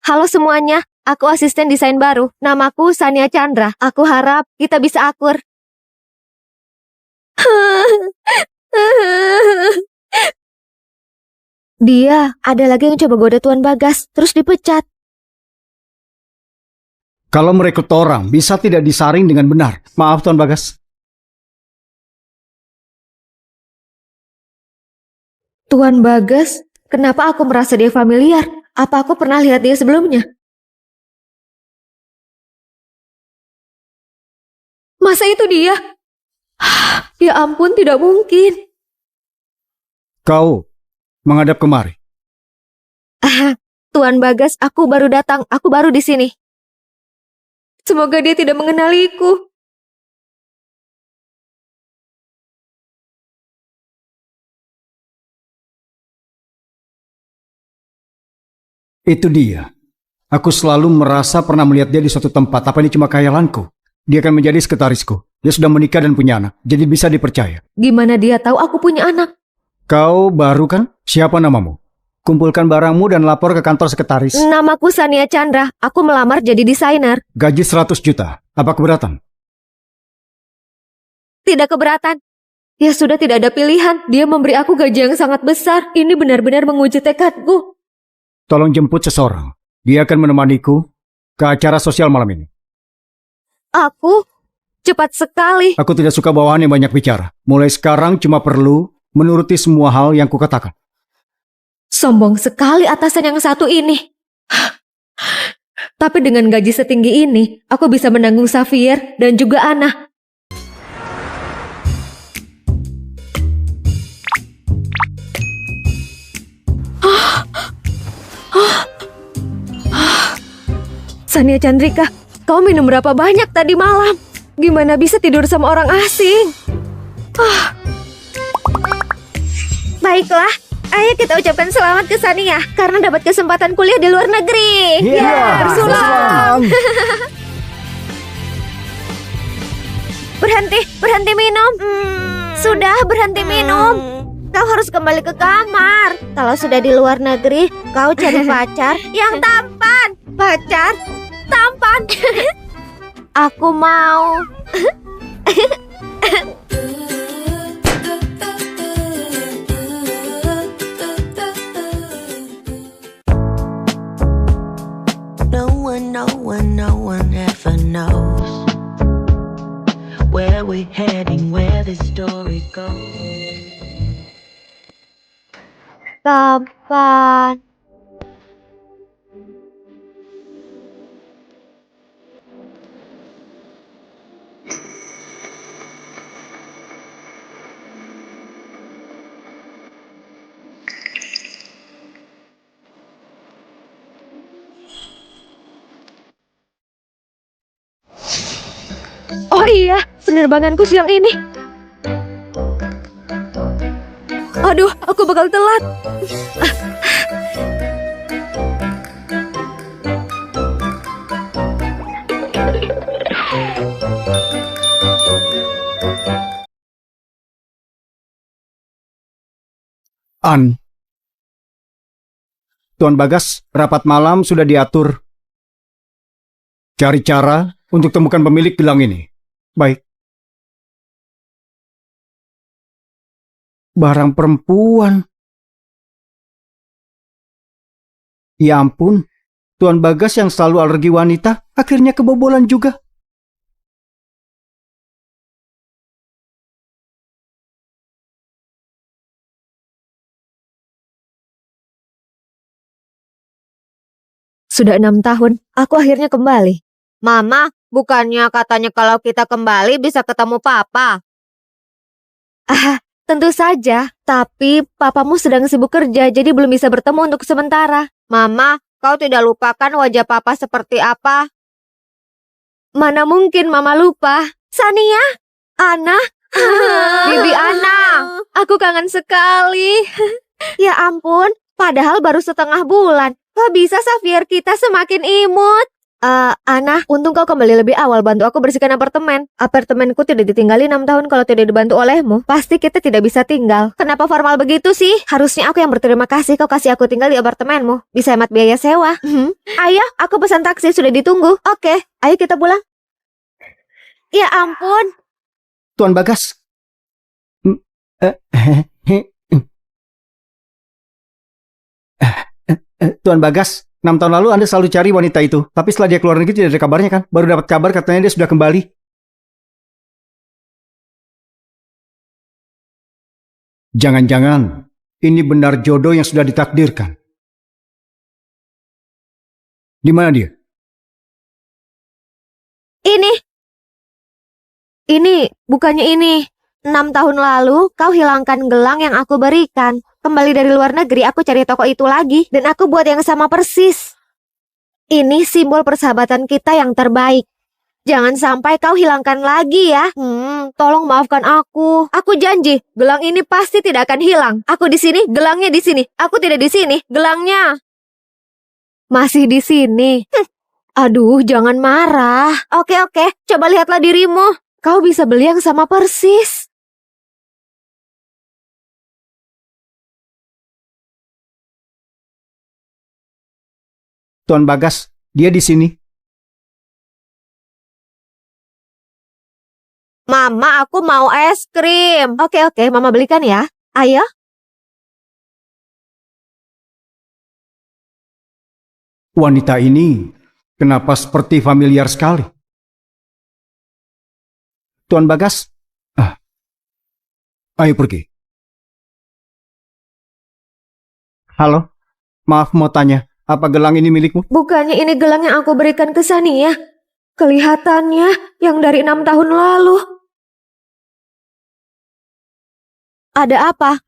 Halo semuanya, aku asisten desain baru. Namaku Sania Chandra. Aku harap kita bisa akur. Dia ada lagi yang coba goda Tuan Bagas, terus dipecat. Kalau merekrut orang, bisa tidak disaring dengan benar. Maaf, Tuan Bagas. Tuan Bagas, kenapa aku merasa dia familiar? Apa aku pernah lihat dia sebelumnya? Masa itu dia? Ya ampun, tidak mungkin. Kau menghadap kemari. Tuan Bagas, aku baru datang. Aku baru di sini. Semoga dia tidak mengenaliku. Itu dia. Aku selalu merasa pernah melihat dia di suatu tempat. Apa ini cuma khayalanku? Dia akan menjadi sekretarisku. Dia sudah menikah dan punya anak, jadi bisa dipercaya. Gimana dia tahu aku punya anak? Kau baru kan? Siapa namamu? Kumpulkan barangmu dan lapor ke kantor sekretaris. Namaku Sania Chandra. Aku melamar jadi desainer. Gaji 100 juta. Apa keberatan? Tidak keberatan. Ya sudah, tidak ada pilihan. Dia memberi aku gaji yang sangat besar. Ini benar-benar menguji tekadku. Tolong jemput seseorang. Dia akan menemaniku ke acara sosial malam ini. Aku cepat sekali. Aku tidak suka bawahan yang banyak bicara. Mulai sekarang cuma perlu menuruti semua hal yang kukatakan. Sombong sekali atasan yang satu ini. Tapi dengan gaji setinggi ini, aku bisa menanggung Xavier dan juga Anna. Sania Chandrika, kau minum berapa banyak tadi malam? Gimana bisa tidur sama orang asing? Baiklah, ayo kita ucapkan selamat ke Sania karena dapat kesempatan kuliah di luar negeri. Bersulang. Berhenti minum. Sudah, berhenti minum. Kau harus kembali ke kamar. Kalau sudah di luar negeri, kau cari pacar yang tampan. Pacar tampan. Aku mau. No one ever knows where we're heading, where this story goes. Tampan. Oh iya, penerbanganku siang ini. Aduh, aku bakal telat. Tuan Bagas, rapat malam sudah diatur. Cari cara untuk temukan pemilik gelang ini. Baik. Barang perempuan. Ya ampun, Tuan Bagas yang selalu alergi wanita, akhirnya kebobolan juga. Sudah 6 tahun, aku akhirnya kembali. Mama, bukannya katanya kalau kita kembali bisa ketemu papa? Tentu saja, tapi papamu sedang sibuk kerja, jadi belum bisa bertemu untuk sementara. Mama, kau tidak lupakan wajah papa seperti apa? Mana mungkin mama lupa. Sania, Ana, Bibi Ana, aku kangen sekali. Ya ampun, padahal baru setengah bulan. Kok bisa Xavier kita semakin imut? Ana, untung kau kembali lebih awal bantu aku bersihkan apartemen. Apartemenku tidak ditinggali 6 tahun kalau tidak dibantu olehmu. Pasti kita tidak bisa tinggal. Kenapa formal begitu sih? Harusnya aku yang berterima kasih kau kasih aku tinggal di apartemenmu. Bisa hemat biaya sewa. Ayah, aku pesan taksi sudah ditunggu. Oke, ayo kita pulang. Ya ampun. Tuan Bagas. Tuan Bagas, 6 tahun lalu Anda selalu cari wanita itu. Tapi setelah dia keluar negeri tidak ada kabarnya kan? Baru dapat kabar katanya dia sudah kembali. Jangan-jangan ini benar jodoh yang sudah ditakdirkan. Di mana dia? Ini, bukannya ini. 6 tahun lalu, kau hilangkan gelang yang aku berikan. Kembali dari luar negeri, aku cari toko itu lagi. Dan aku buat yang sama persis. Ini simbol persahabatan kita yang terbaik. Jangan sampai kau hilangkan lagi ya. Tolong maafkan aku. Aku janji, gelang ini pasti tidak akan hilang. Aku di sini, gelangnya di sini. Aku tidak di sini, gelangnya masih di sini. Aduh, jangan marah. Oke, coba lihatlah dirimu. Kau bisa beli yang sama persis. Tuan Bagas, dia di sini. Mama, aku mau es krim. Oke, Mama belikan ya. Ayo. Wanita ini kenapa seperti familiar sekali? Tuan Bagas, ayo pergi. Halo, maaf mau tanya, apa gelang ini milikmu? Bukannya ini gelang yang aku berikan ke Sania? Kelihatannya yang dari 6 tahun lalu. Ada apa?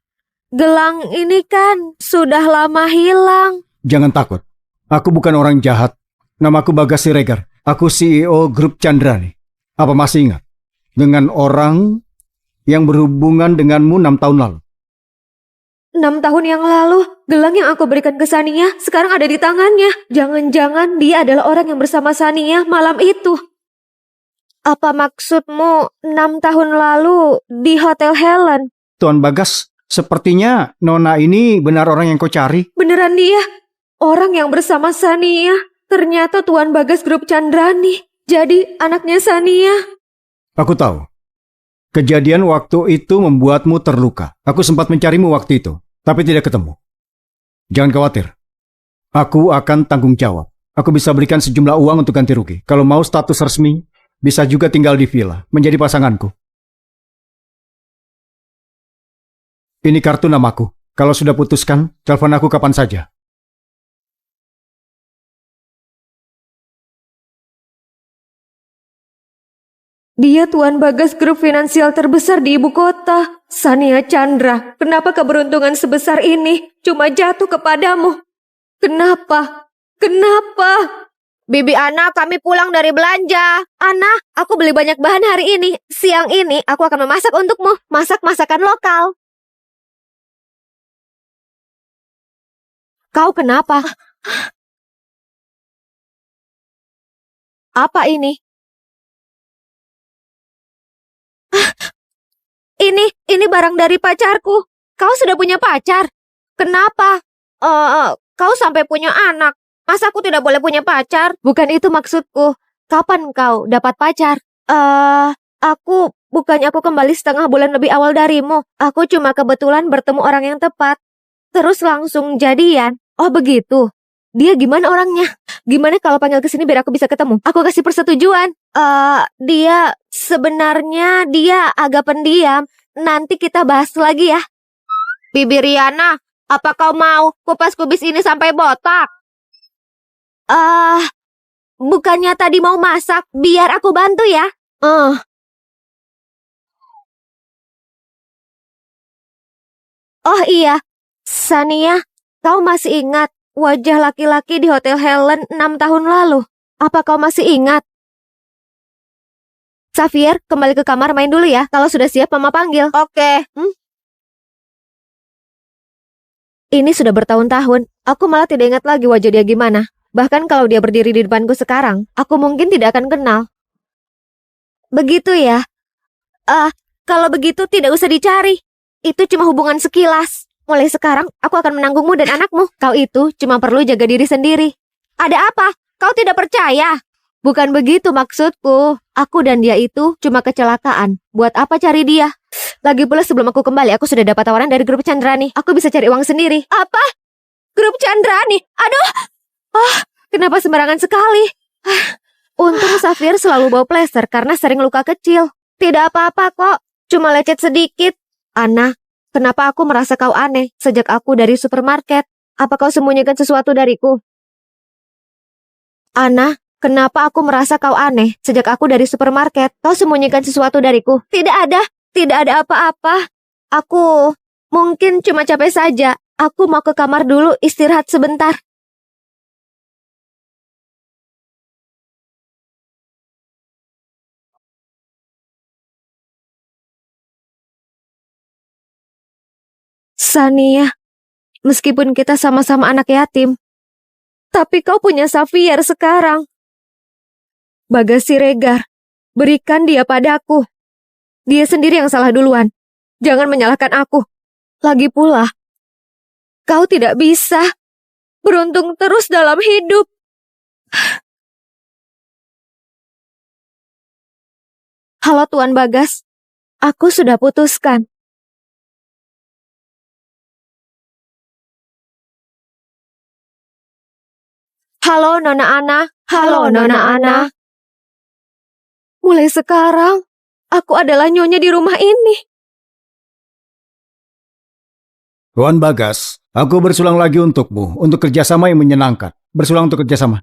Gelang ini kan sudah lama hilang. Jangan takut, aku bukan orang jahat. Namaku Bagas Siregar, aku CEO Grup Candrani. Apa masih ingat? Dengan orang yang berhubungan denganmu 6 tahun lalu. 6 tahun yang lalu, gelang yang aku berikan ke Sania sekarang ada di tangannya. Jangan-jangan dia adalah orang yang bersama Sania malam itu. Apa maksudmu 6 tahun lalu di Hotel Helen? Tuan Bagas, sepertinya Nona ini benar orang yang kau cari. Beneran dia? Orang yang bersama Sania. Ternyata Tuan Bagas Grup Candrani. Jadi anaknya Sania. Aku tahu. Kejadian waktu itu membuatmu terluka. Aku sempat mencarimu waktu itu, tapi tidak ketemu. Jangan khawatir. Aku akan tanggung jawab. Aku bisa berikan sejumlah uang untuk ganti rugi. Kalau mau status resmi, bisa juga tinggal di villa, menjadi pasanganku. Ini kartu namaku. Kalau sudah putuskan, telepon aku kapan saja. Dia Tuan Bagas Grup finansial terbesar di ibu kota. Sania Chandra, kenapa keberuntungan sebesar ini cuma jatuh kepadamu? Kenapa? Bibi Ana, kami pulang dari belanja. Ana, aku beli banyak bahan hari ini. Siang ini aku akan memasak untukmu. Masak-masakan lokal. Kau kenapa? Apa ini? Ini barang dari pacarku. Kau sudah punya pacar? Kenapa? Kau sampai punya anak. Masa aku tidak boleh punya pacar? Bukan itu maksudku. Kapan kau dapat pacar? Bukannya aku kembali setengah bulan lebih awal darimu. Aku cuma kebetulan bertemu orang yang tepat. Terus langsung jadian. Oh begitu. Dia gimana orangnya? Gimana kalau panggil ke sini biar aku bisa ketemu? Aku kasih persetujuan. Dia sebenarnya dia agak pendiam. Nanti kita bahas lagi ya. Bibi Riana, apa kau mau kupas kubis ini sampai botak? Bukannya tadi mau masak, biar aku bantu ya. Oh iya, Sania, kau masih ingat wajah laki-laki di Hotel Helen 6 tahun lalu? Apa kau masih ingat? Xavier, kembali ke kamar main dulu ya. Kalau sudah siap, Mama panggil. Oke. Ini sudah bertahun-tahun. Aku malah tidak ingat lagi wajah dia gimana. Bahkan kalau dia berdiri di depanku sekarang, aku mungkin tidak akan kenal. Begitu ya? Kalau begitu tidak usah dicari. Itu cuma hubungan sekilas. Mulai sekarang, aku akan menanggungmu dan anakmu. Kau itu cuma perlu jaga diri sendiri. Ada apa? Kau tidak percaya? Bukan begitu maksudku. Aku dan dia itu cuma kecelakaan. Buat apa cari dia? Lagi pula sebelum aku kembali, aku sudah dapat tawaran dari grup Chandrani. Aku bisa cari uang sendiri. Apa? Grup Chandrani? Aduh! Kenapa sembarangan sekali? Untung Safir selalu bawa plester karena sering luka kecil. Tidak apa-apa kok, cuma lecet sedikit. Ana, kenapa aku merasa kau aneh sejak aku dari supermarket? Apa kau sembunyikan sesuatu dariku? Ana, kenapa aku merasa kau aneh sejak aku dari supermarket? Kau sembunyikan sesuatu dariku? Tidak ada apa-apa. Aku mungkin cuma capek saja. Aku mau ke kamar dulu istirahat sebentar. Sania, meskipun kita sama-sama anak yatim, tapi kau punya Xavier sekarang. Bagas Siregar, berikan dia padaku. Dia sendiri yang salah duluan. Jangan menyalahkan aku. Lagi pula, kau tidak bisa beruntung terus dalam hidup. Halo Tuan Bagas, aku sudah putuskan. Halo Nona Ana, halo Nona Ana. Mulai sekarang, aku adalah nyonya di rumah ini. Tuan Bagas, aku bersulang lagi untukmu, untuk kerjasama yang menyenangkan. Bersulang untuk kerjasama.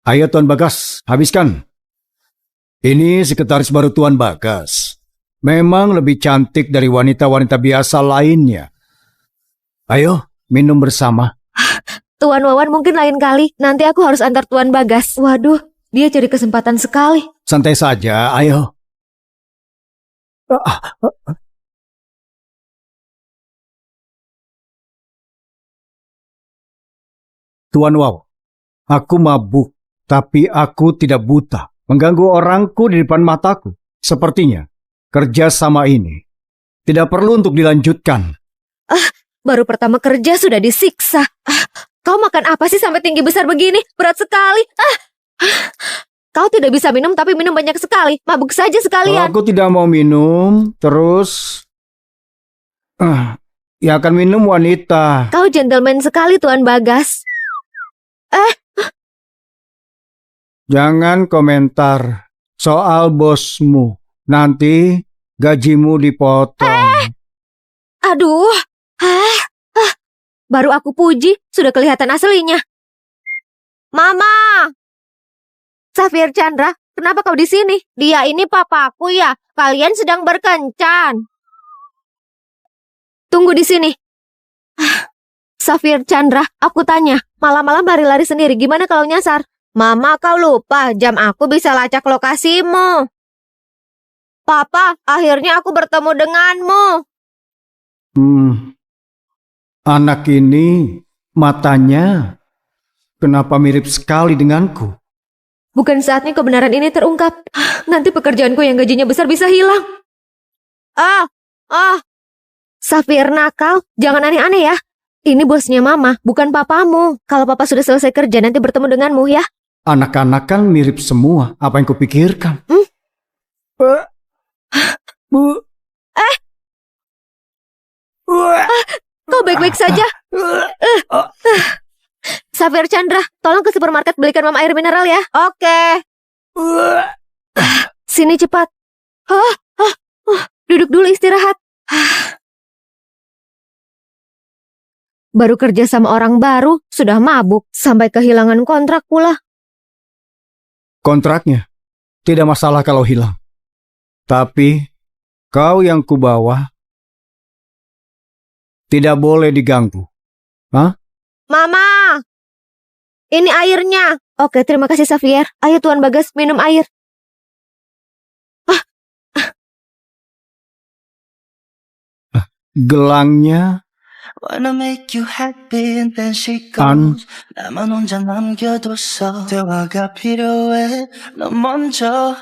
Ayo Tuan Bagas, habiskan. Ini sekretaris baru Tuan Bagas. Memang lebih cantik dari wanita-wanita biasa lainnya. Ayo, minum bersama. Tuan Wawan mungkin lain kali. Nanti aku harus antar Tuan Bagas. Waduh, dia cari kesempatan sekali. Santai saja, ayo. Tuan Wow, aku mabuk, tapi aku tidak buta. Mengganggu orangku di depan mataku. Sepertinya, kerja sama ini tidak perlu untuk dilanjutkan. Baru pertama kerja sudah disiksa. Kau makan apa sih sampai tinggi besar begini? Berat sekali. Kau tidak bisa minum tapi minum banyak sekali. Mabuk saja sekalian. Kalau aku tidak mau minum, terus ya akan minum wanita. Kau gentleman sekali Tuan Bagas. Jangan komentar soal bosmu. Nanti gajimu dipotong. Aduh. Baru aku puji, sudah kelihatan aslinya. Mama! Xavier Chandra, kenapa kau di sini? Dia ini papaku ya. Kalian sedang berkencan. Tunggu di sini. Xavier Chandra, aku tanya, malam-malam lari-lari sendiri, gimana kalau nyasar? Mama, kau lupa, jam aku bisa lacak lokasimu. Papa, akhirnya aku bertemu denganmu. Anak ini matanya kenapa mirip sekali denganku? Bukan saatnya kebenaran ini terungkap. Nanti pekerjaanku yang gajinya besar bisa hilang. Xavier nakal, jangan aneh-aneh ya. Ini bosnya mama, bukan papamu. Kalau papa sudah selesai kerja, nanti bertemu denganmu ya. Anak-anak kan mirip semua, apa yang kupikirkan? Kau baik-baik saja? Xavier Chandra, tolong ke supermarket belikan mama air mineral ya. Oke. Sini cepat. Duduk dulu istirahat. Baru kerja sama orang baru, sudah mabuk, sampai kehilangan kontrak pula. Kontraknya tidak masalah kalau hilang. Tapi kau yang kubawa tidak boleh diganggu. Mama, ini airnya. Oke, terima kasih Xavier. Ayo Tuan Bagas, minum air. gelangnya Wanna make you happy and then she 안 goes 나만 혼자 남겨뒀어 대화가 필요해 너 먼저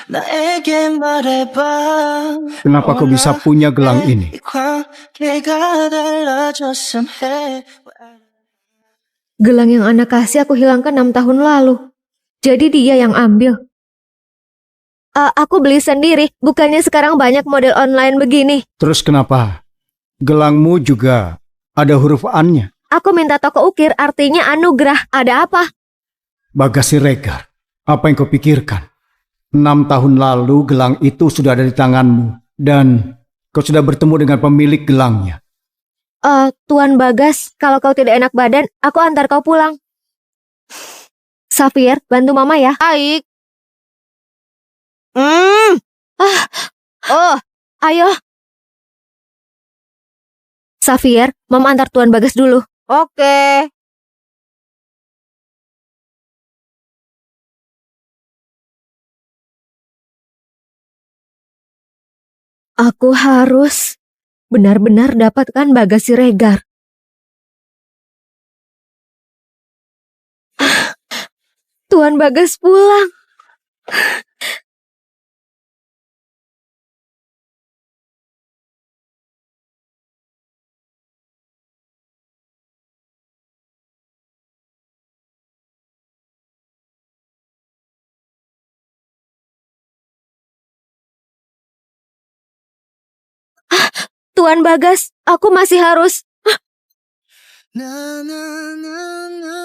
나에게 말해봐 kenapa kau bisa punya gelang ini? 이 관계가 달라졌음 해 Gelang yang anak kasih aku hilangkan 6 tahun lalu. Jadi dia yang ambil. Aku beli sendiri, bukannya sekarang banyak model online begini. Terus kenapa gelangmu juga ada huruf An-nya? Aku minta toko ukir, artinya anugerah. Ada apa? Bagas Siregar, apa yang kau pikirkan? 6 tahun lalu gelang itu sudah ada di tanganmu dan kau sudah bertemu dengan pemilik gelangnya. Tuan Bagas, kalau kau tidak enak badan, aku antar kau pulang. Xavier, bantu mama ya. Baik. Ayo. Xavier, mama antar Tuan Bagas dulu. Oke. Aku harus benar-benar dapatkan Bagas Siregar. Tuan Bagas pulang. Tuan Bagas, aku masih harus... Na, na, na, na.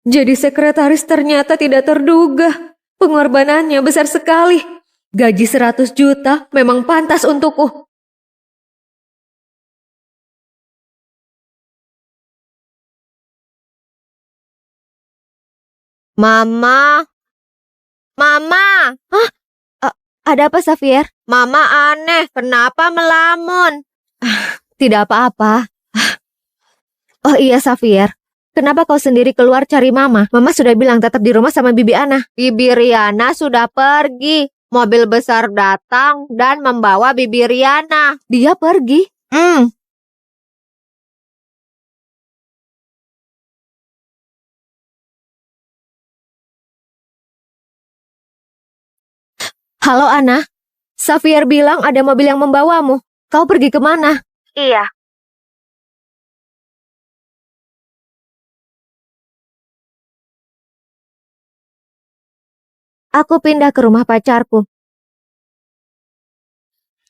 Jadi sekretaris ternyata tidak terduga. Pengorbanannya besar sekali. Gaji 100 juta memang pantas untukku. Mama. Mama. Hah? Ada apa, Xavier? Mama aneh, kenapa melamun? Tidak apa-apa. Oh iya, Xavier. Kenapa kau sendiri keluar cari mama? Mama sudah bilang tetap di rumah sama Bibi Ana. Bibi Riana sudah pergi. Mobil besar datang dan membawa Bibi Riana. Dia pergi? Halo Ana. Xavier bilang ada mobil yang membawamu. Kau pergi kemana? Iya. Aku pindah ke rumah pacarku.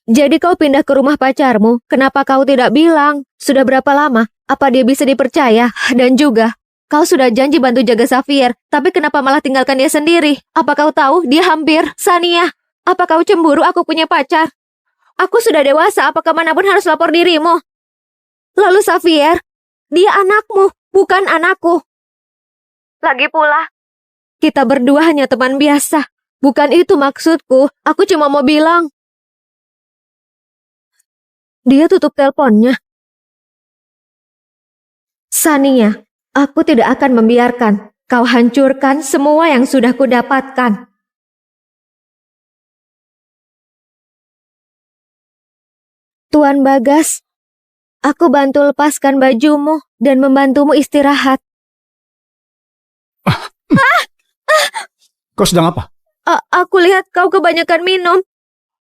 Jadi kau pindah ke rumah pacarmu, kenapa kau tidak bilang? Sudah berapa lama? Apa dia bisa dipercaya? Dan juga, kau sudah janji bantu jaga Xavier, tapi kenapa malah tinggalkan dia sendiri? Apa kau tahu dia hampir? Sania, apa kau cemburu aku punya pacar? Aku sudah dewasa, apa kemanapun harus lapor dirimu? Lalu Xavier, dia anakmu, bukan anakku. Lagi pula, kita berdua hanya teman biasa. Bukan itu maksudku, aku cuma mau bilang. Dia tutup teleponnya. Sania, aku tidak akan membiarkan kau hancurkan semua yang sudah kudapatkan. Tuan Bagas, aku bantu lepaskan bajumu dan membantumu istirahat. Kau sedang apa? Aku lihat kau kebanyakan minum.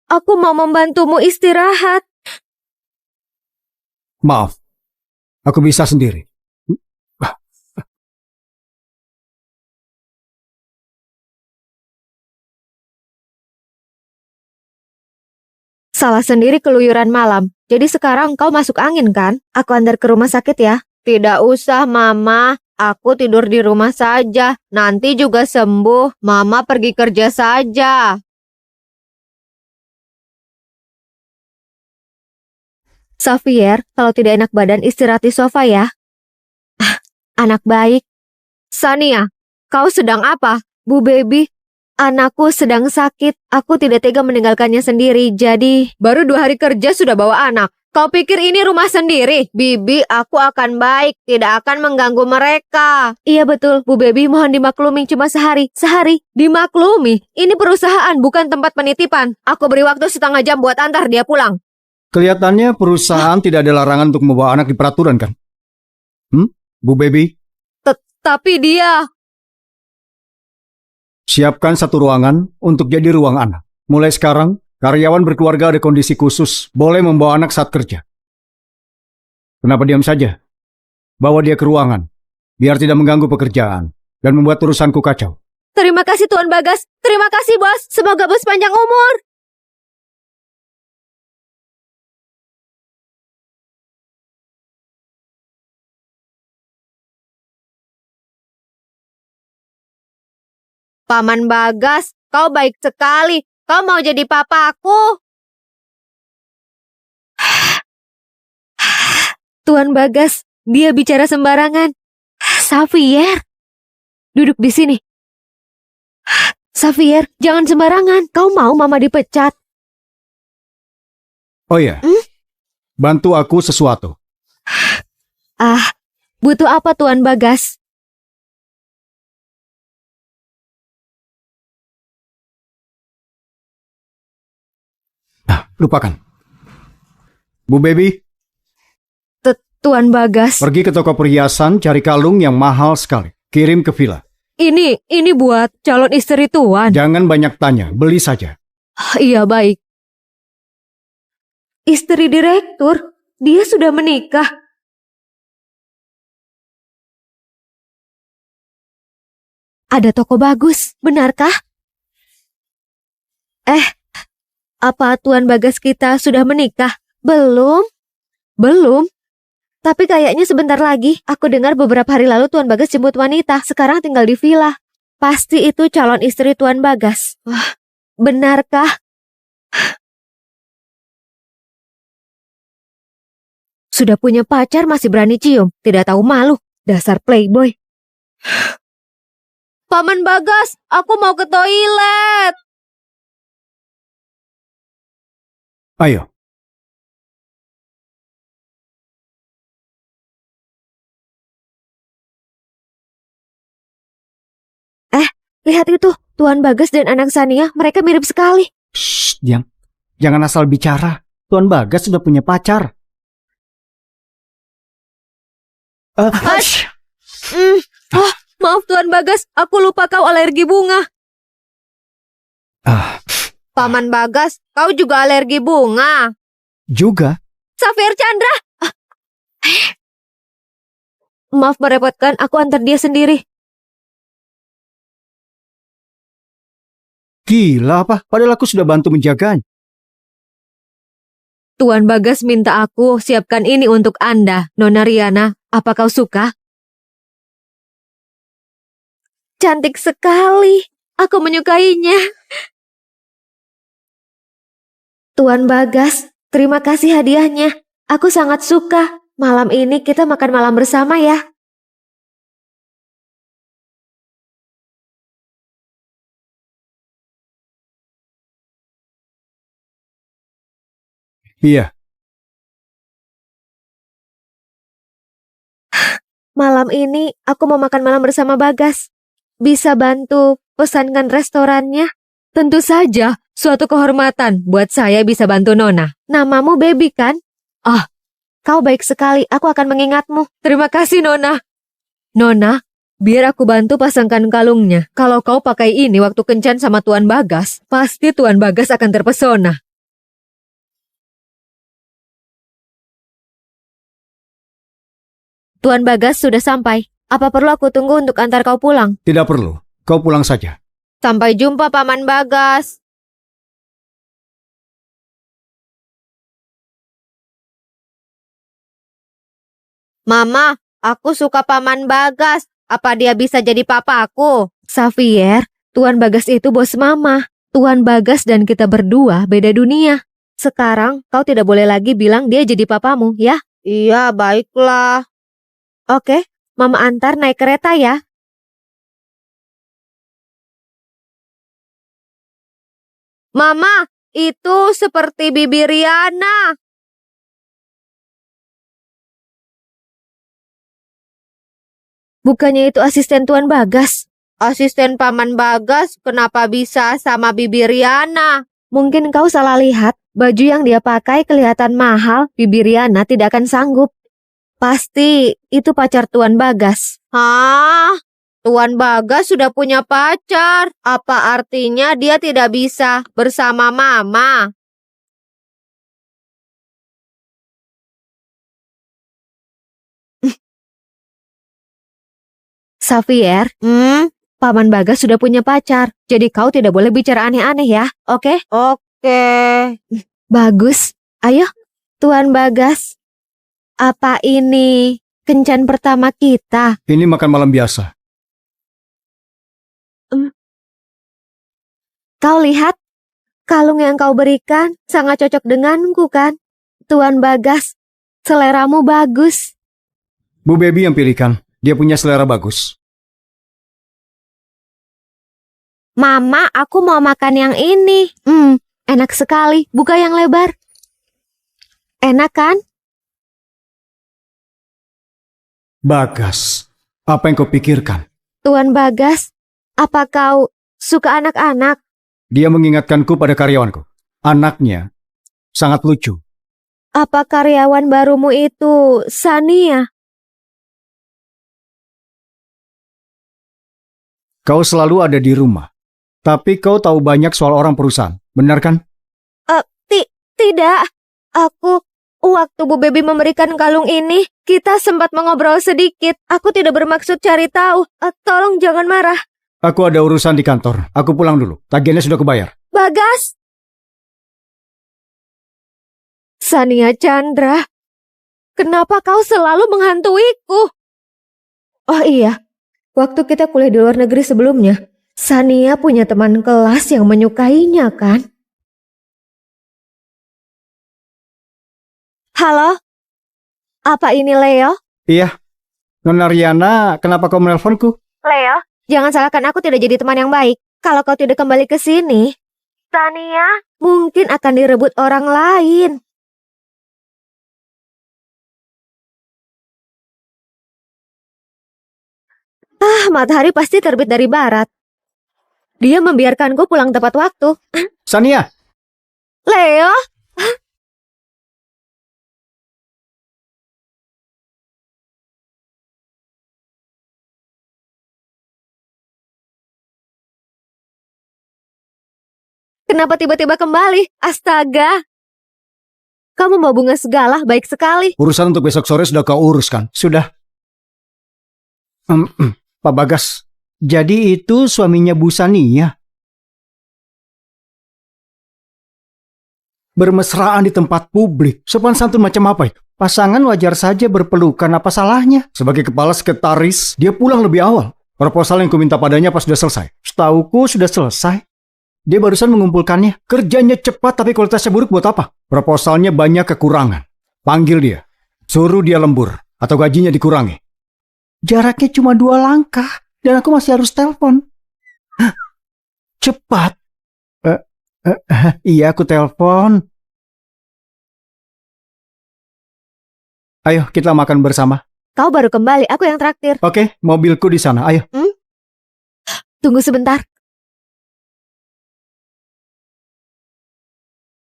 Aku mau membantumu istirahat. Maaf, aku bisa sendiri. Salah sendiri keluyuran malam. Jadi sekarang kau masuk angin kan? Aku antar ke rumah sakit ya. Tidak usah, Mama. Aku tidur di rumah saja. Nanti juga sembuh. Mama pergi kerja saja. Xavier, kalau tidak enak badan istirahat di sofa ya. Anak baik. Sania, kau sedang apa? Bu Baby, anakku sedang sakit. Aku tidak tega meninggalkannya sendiri. Jadi, baru 2 hari kerja sudah bawa anak. Kau pikir ini rumah sendiri? Bibi, aku akan baik, tidak akan mengganggu mereka. Iya betul, Bu Baby, mohon dimaklumi cuma sehari. Sehari? Dimaklumi? Ini perusahaan, bukan tempat penitipan. Aku beri waktu setengah jam buat antar dia pulang. Kelihatannya perusahaan tidak ada larangan untuk membawa anak di peraturan kan? Bu Baby, Tapi dia... siapkan satu ruangan untuk jadi ruang anak. Mulai sekarang, karyawan berkeluarga ada kondisi khusus, boleh membawa anak saat kerja. Kenapa diam saja? Bawa dia ke ruangan, biar tidak mengganggu pekerjaan dan membuat urusanku kacau. Terima kasih Tuan Bagas. Terima kasih bos. Semoga bos panjang umur. Paman Bagas, kau baik sekali. Kau mau jadi papa aku? Tuan Bagas, dia bicara sembarangan. Xavier, duduk di sini. Xavier, jangan sembarangan. Kau mau mama dipecat? Oh iya, bantu aku sesuatu. Butuh apa Tuan Bagas? Lupakan. Bu Baby, Tuan Bagas. pergi ke toko perhiasan, cari kalung yang mahal sekali. Kirim ke villa. Ini buat calon istri Tuan. Jangan banyak tanya, beli saja. Iya baik. Istri direktur, dia sudah menikah. Ada toko bagus, benarkah? Apa Tuan Bagas kita sudah menikah? Belum. Tapi kayaknya sebentar lagi. Aku dengar beberapa hari lalu Tuan Bagas jemput wanita, sekarang tinggal di villa. Pasti itu calon istri Tuan Bagas. Wah, benarkah? Sudah punya pacar masih berani cium, tidak tahu malu. Dasar playboy. Paman Bagas, aku mau ke toilet. Ayo. Lihat itu, Tuan Bagas dan anak Sania, mereka mirip sekali. Shh, jangan asal bicara. Tuan Bagas sudah punya pacar. Maaf Tuan Bagas, aku lupa kau alergi bunga. Paman Bagas, kau juga alergi bunga. Juga. Xavier Chandra. Maaf merepotkan, aku antar dia sendiri. Gila apa? Padahal aku sudah bantu menjaganya. Tuan Bagas minta aku siapkan ini untuk Anda, Nona Riana. Apa kau suka? Cantik sekali. Aku menyukainya. Tuan Bagas, terima kasih hadiahnya. Aku sangat suka. Malam ini kita makan malam bersama ya. Iya. Malam ini aku mau makan malam bersama Bagas. Bisa bantu pesankan restorannya? Tentu saja, suatu kehormatan buat saya bisa bantu Nona. Namamu Baby kan? Kau baik sekali, aku akan mengingatmu. Terima kasih Nona. Nona, biar aku bantu pasangkan kalungnya. Kalau kau pakai ini waktu kencan sama Tuan Bagas, pasti Tuan Bagas akan terpesona. Tuan Bagas sudah sampai. Apa perlu aku tunggu untuk antar kau pulang? Tidak perlu. Kau pulang saja. Sampai jumpa Paman Bagas. Mama, aku suka Paman Bagas. Apa dia bisa jadi papa aku? Xavier, Tuan Bagas itu bos Mama. Tuan Bagas dan kita berdua beda dunia. Sekarang kau tidak boleh lagi bilang dia jadi papamu, ya? Iya, baiklah. Oke, Mama antar naik kereta ya. Mama, itu seperti Bibi Riana. Bukannya itu asisten Tuan Bagas? Asisten Paman Bagas kenapa bisa sama Bibi Riana? Mungkin kau salah lihat. Baju yang dia pakai kelihatan mahal. Bibi Riana tidak akan sanggup. Pasti itu pacar Tuan Bagas. Hah? Tuan Bagas sudah punya pacar. Apa artinya dia tidak bisa bersama Mama? Xavier, Paman Bagas sudah punya pacar. Jadi kau tidak boleh bicara aneh-aneh ya, oke? Oke. Bagus. Ayo, Tuan Bagas. Apa ini kencan pertama kita? Ini makan malam biasa. Kau lihat, kalung yang kau berikan sangat cocok denganku kan? Tuan Bagas, seleramu bagus. Bu Baby yang pilihkan. Dia punya selera bagus. Mama, aku mau makan yang ini. Enak sekali. Buka yang lebar. Enak kan? Bagas, apa yang kau pikirkan? Tuan Bagas, apa kau suka anak-anak? Dia mengingatkanku pada karyawanku. Anaknya sangat lucu. Apa karyawan barumu itu Sania? Kau selalu ada di rumah. Tapi kau tahu banyak soal orang perusahaan. Benar kan? Tidak. Waktu Bu Baby memberikan kalung ini, kita sempat mengobrol sedikit. Aku tidak bermaksud cari tahu. Tolong jangan marah. Aku ada urusan di kantor. Aku pulang dulu. Tagihannya sudah kubayar. Bagas. Sania Chandra, kenapa kau selalu menghantuiku? Oh iya, waktu kita kuliah di luar negeri sebelumnya, Sania punya teman kelas yang menyukainya kan? Halo? Apa ini Leo? Iya. Nona Riana, kenapa kau menelponku? Leo, jangan salahkan aku tidak jadi teman yang baik. Kalau kau tidak kembali ke sini, Sania mungkin akan direbut orang lain. Matahari pasti terbit dari barat. Dia membiarkanku pulang tepat waktu. Sania! Leo? Kenapa tiba-tiba kembali? Astaga. Kamu mau bunga segala, baik sekali. Urusan untuk besok sore sudah kau uruskan. Sudah. Pak Bagas, jadi itu suaminya Bu Sania. Bermesraan di tempat publik. Sopan santun macam apa itu? Pasangan wajar saja berpelukan, apa salahnya? Sebagai kepala sekretaris, dia pulang lebih awal. Proposal yang kuminta padanya pas sudah selesai. Setauku sudah selesai. Dia barusan mengumpulkannya. Kerjanya cepat tapi kualitasnya buruk buat apa? Proposalnya banyak kekurangan. Panggil dia. Suruh dia lembur. Atau gajinya dikurangi. Jaraknya cuma 2 langkah. Dan aku masih harus telepon. Cepat. Iya, aku telepon. Ayo, kita makan bersama. Kau baru kembali, aku yang traktir. Oke, mobilku di sana. Ayo. Tunggu sebentar.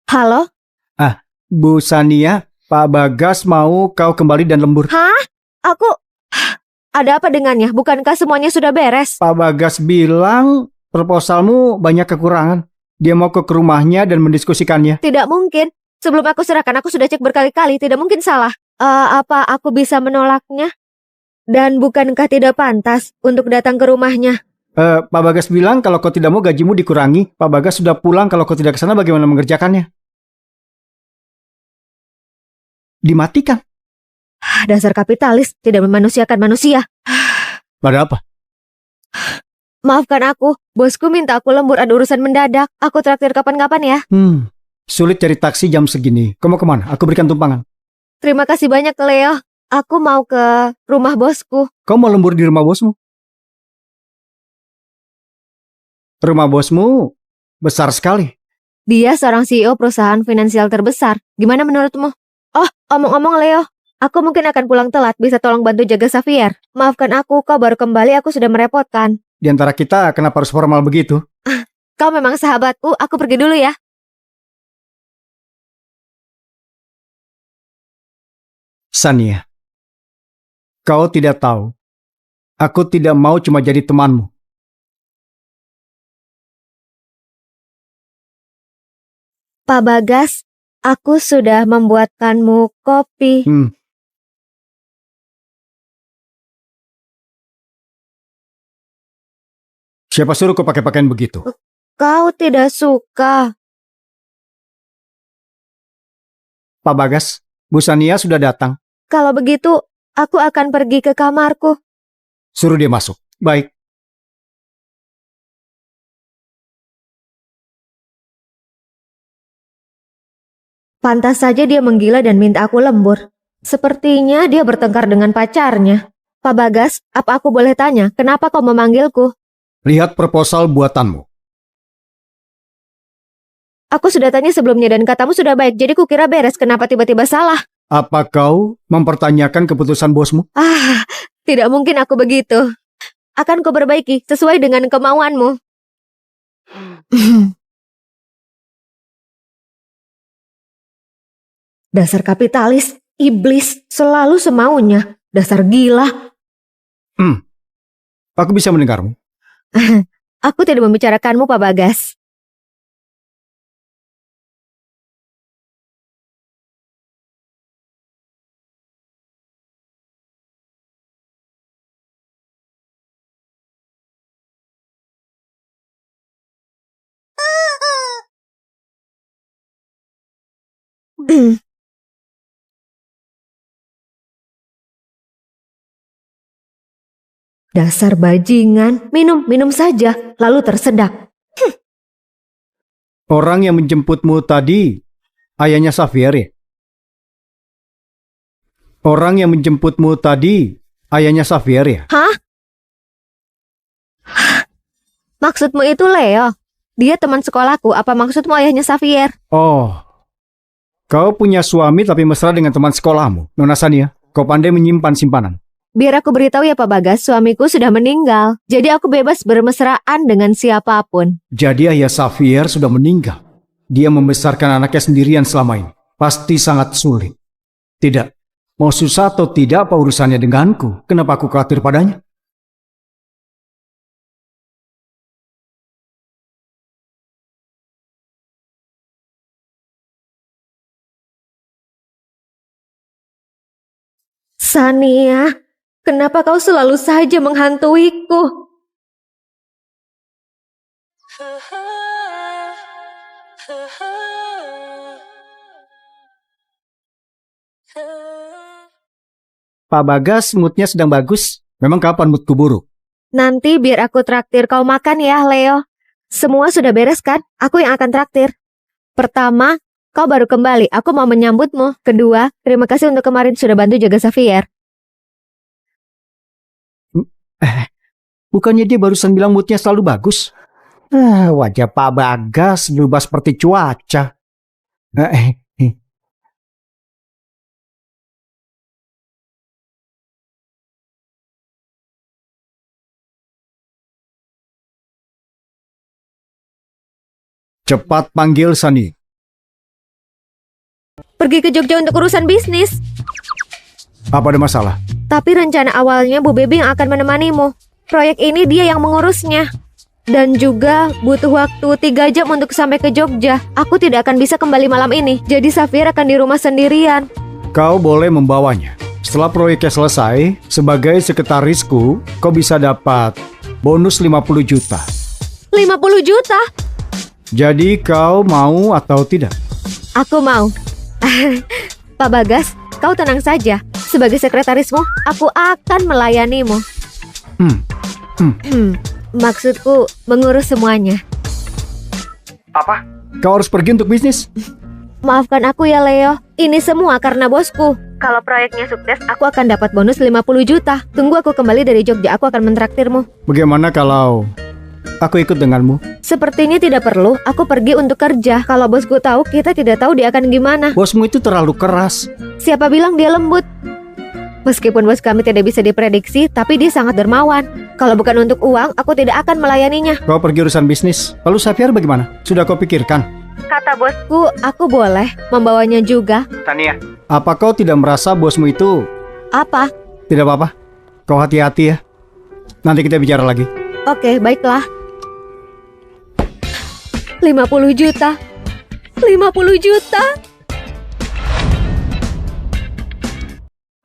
Halo? Bu Sania, Pak Bagas mau kau kembali dan lembur. Hah? Ada apa dengannya? Bukankah semuanya sudah beres? Pak Bagas bilang proposalmu banyak kekurangan. Dia mau ke rumahnya dan mendiskusikannya. Tidak mungkin. Sebelum aku serahkan, aku sudah cek berkali-kali. Tidak mungkin salah. Apa aku bisa menolaknya? Dan bukankah tidak pantas untuk datang ke rumahnya? Pak Bagas bilang kalau kau tidak mau gajimu dikurangi. Pak Bagas sudah pulang, kalau kau tidak ke sana bagaimana mengerjakannya? Dimatikan. Dasar kapitalis, tidak memanusiakan manusia. Ada apa? Maafkan aku, bosku minta aku lembur, ada urusan mendadak. Aku traktir kapan-kapan ya. Sulit cari taksi jam segini. Kau mau kemana? Aku berikan tumpangan. Terima kasih banyak, Leo. Aku mau ke rumah bosku. Kau mau lembur di rumah bosmu? Rumah bosmu besar sekali. Dia seorang CEO perusahaan finansial terbesar. Gimana menurutmu? Oh, omong-omong Leo, Aku mungkin akan pulang telat, bisa tolong bantu jaga Xavier. Maafkan aku, kau baru kembali, aku sudah merepotkan. Di antara kita kenapa harus formal begitu? Kau memang sahabatku, aku pergi dulu ya. Sania, kau tidak tahu. Aku tidak mau cuma jadi temanmu. Pak Bagas, aku sudah membuatkanmu kopi. Siapa suruh kau pakai pakaian begitu? Kau tidak suka. Pak Bagas, Bu Sania sudah datang. Kalau begitu, aku akan pergi ke kamarku. Suruh dia masuk. Baik. Pantas saja dia menggila dan minta aku lembur. Sepertinya dia bertengkar dengan pacarnya. Pak Bagas, apa aku boleh tanya, kenapa kau memanggilku? Lihat proposal buatanmu. Aku sudah tanya sebelumnya dan katamu sudah baik, jadi kukira beres, kenapa tiba-tiba salah? Apa kau mempertanyakan keputusan bosmu? Tidak mungkin aku begitu. Akan ku perbaiki sesuai dengan kemauanmu. Dasar kapitalis, iblis, selalu semaunya. Dasar gila. Aku bisa mendengarmu. Aku tidak membicarakanmu, Pak Bagas. Dasar bajingan, minum saja, lalu tersedak. Orang yang menjemputmu tadi, ayahnya Xavier ya? Orang yang menjemputmu tadi, ayahnya Xavier ya? Hah? Maksudmu itu Leo? Dia teman sekolahku, apa maksudmu ayahnya Xavier? Oh, kau punya suami tapi mesra dengan teman sekolahmu, Nona Sania. Kau pandai menyimpan simpanan. Biar aku beritahu ya Pak Bagas, suamiku sudah meninggal. Jadi aku bebas bermesraan dengan siapapun. Jadi ayah Xavier sudah meninggal. Dia membesarkan anaknya sendirian selama ini. Pasti sangat sulit. Tidak, mau susah atau tidak apa urusannya denganku? Kenapa aku khawatir padanya? Sania, kenapa kau selalu saja menghantuiku? Pak Bagas moodnya sedang bagus. Memang kapan moodku buruk? Nanti biar aku traktir kau makan ya, Leo. Semua sudah beres kan? Aku yang akan traktir. Pertama, kau baru kembali. Aku mau menyambutmu. Kedua, terima kasih untuk kemarin sudah bantu jaga Xavier. Bukannya dia barusan bilang moodnya selalu bagus? Wajah Pak Bagas berubah seperti cuaca. Cepat panggil Sani. Pergi ke Jogja untuk urusan bisnis. Apa ada masalah? Tapi rencana awalnya Bu Baby yang akan menemanimu. Proyek ini dia yang mengurusnya. Dan juga butuh waktu 3 jam untuk sampai ke Jogja. Aku tidak akan bisa kembali malam ini. Jadi Xavier akan di rumah sendirian. Kau boleh membawanya. Setelah proyeknya selesai, sebagai sekretarisku, kau bisa dapat bonus 50 juta. 50 juta? Jadi kau mau atau tidak? Aku mau. Pak Bagas, kau tenang saja. Sebagai sekretarismu, aku akan melayanimu. Maksudku mengurus semuanya. Apa? Kau harus pergi untuk bisnis? Maafkan aku ya Leo. Ini semua karena bosku. Kalau proyeknya sukses, aku akan dapat bonus 50 juta. Tunggu aku kembali dari Jogja, aku akan mentraktirmu. Bagaimana kalau aku ikut denganmu? Sepertinya tidak perlu. Aku pergi untuk kerja. Kalau bosku tahu, kita tidak tahu dia akan gimana. Bosmu itu terlalu keras. Siapa bilang dia lembut? Meskipun bos kami tidak bisa diprediksi, tapi dia sangat dermawan. Kalau bukan untuk uang, aku tidak akan melayaninya. Kau pergi urusan bisnis. Lalu Xavier bagaimana? Sudah kau pikirkan? Kata bosku, aku boleh membawanya juga. Tania, apa kau tidak merasa bosmu itu... Apa? Tidak apa-apa. Kau hati-hati ya. Nanti kita bicara lagi. Oke, baiklah. 50 juta. 50 juta.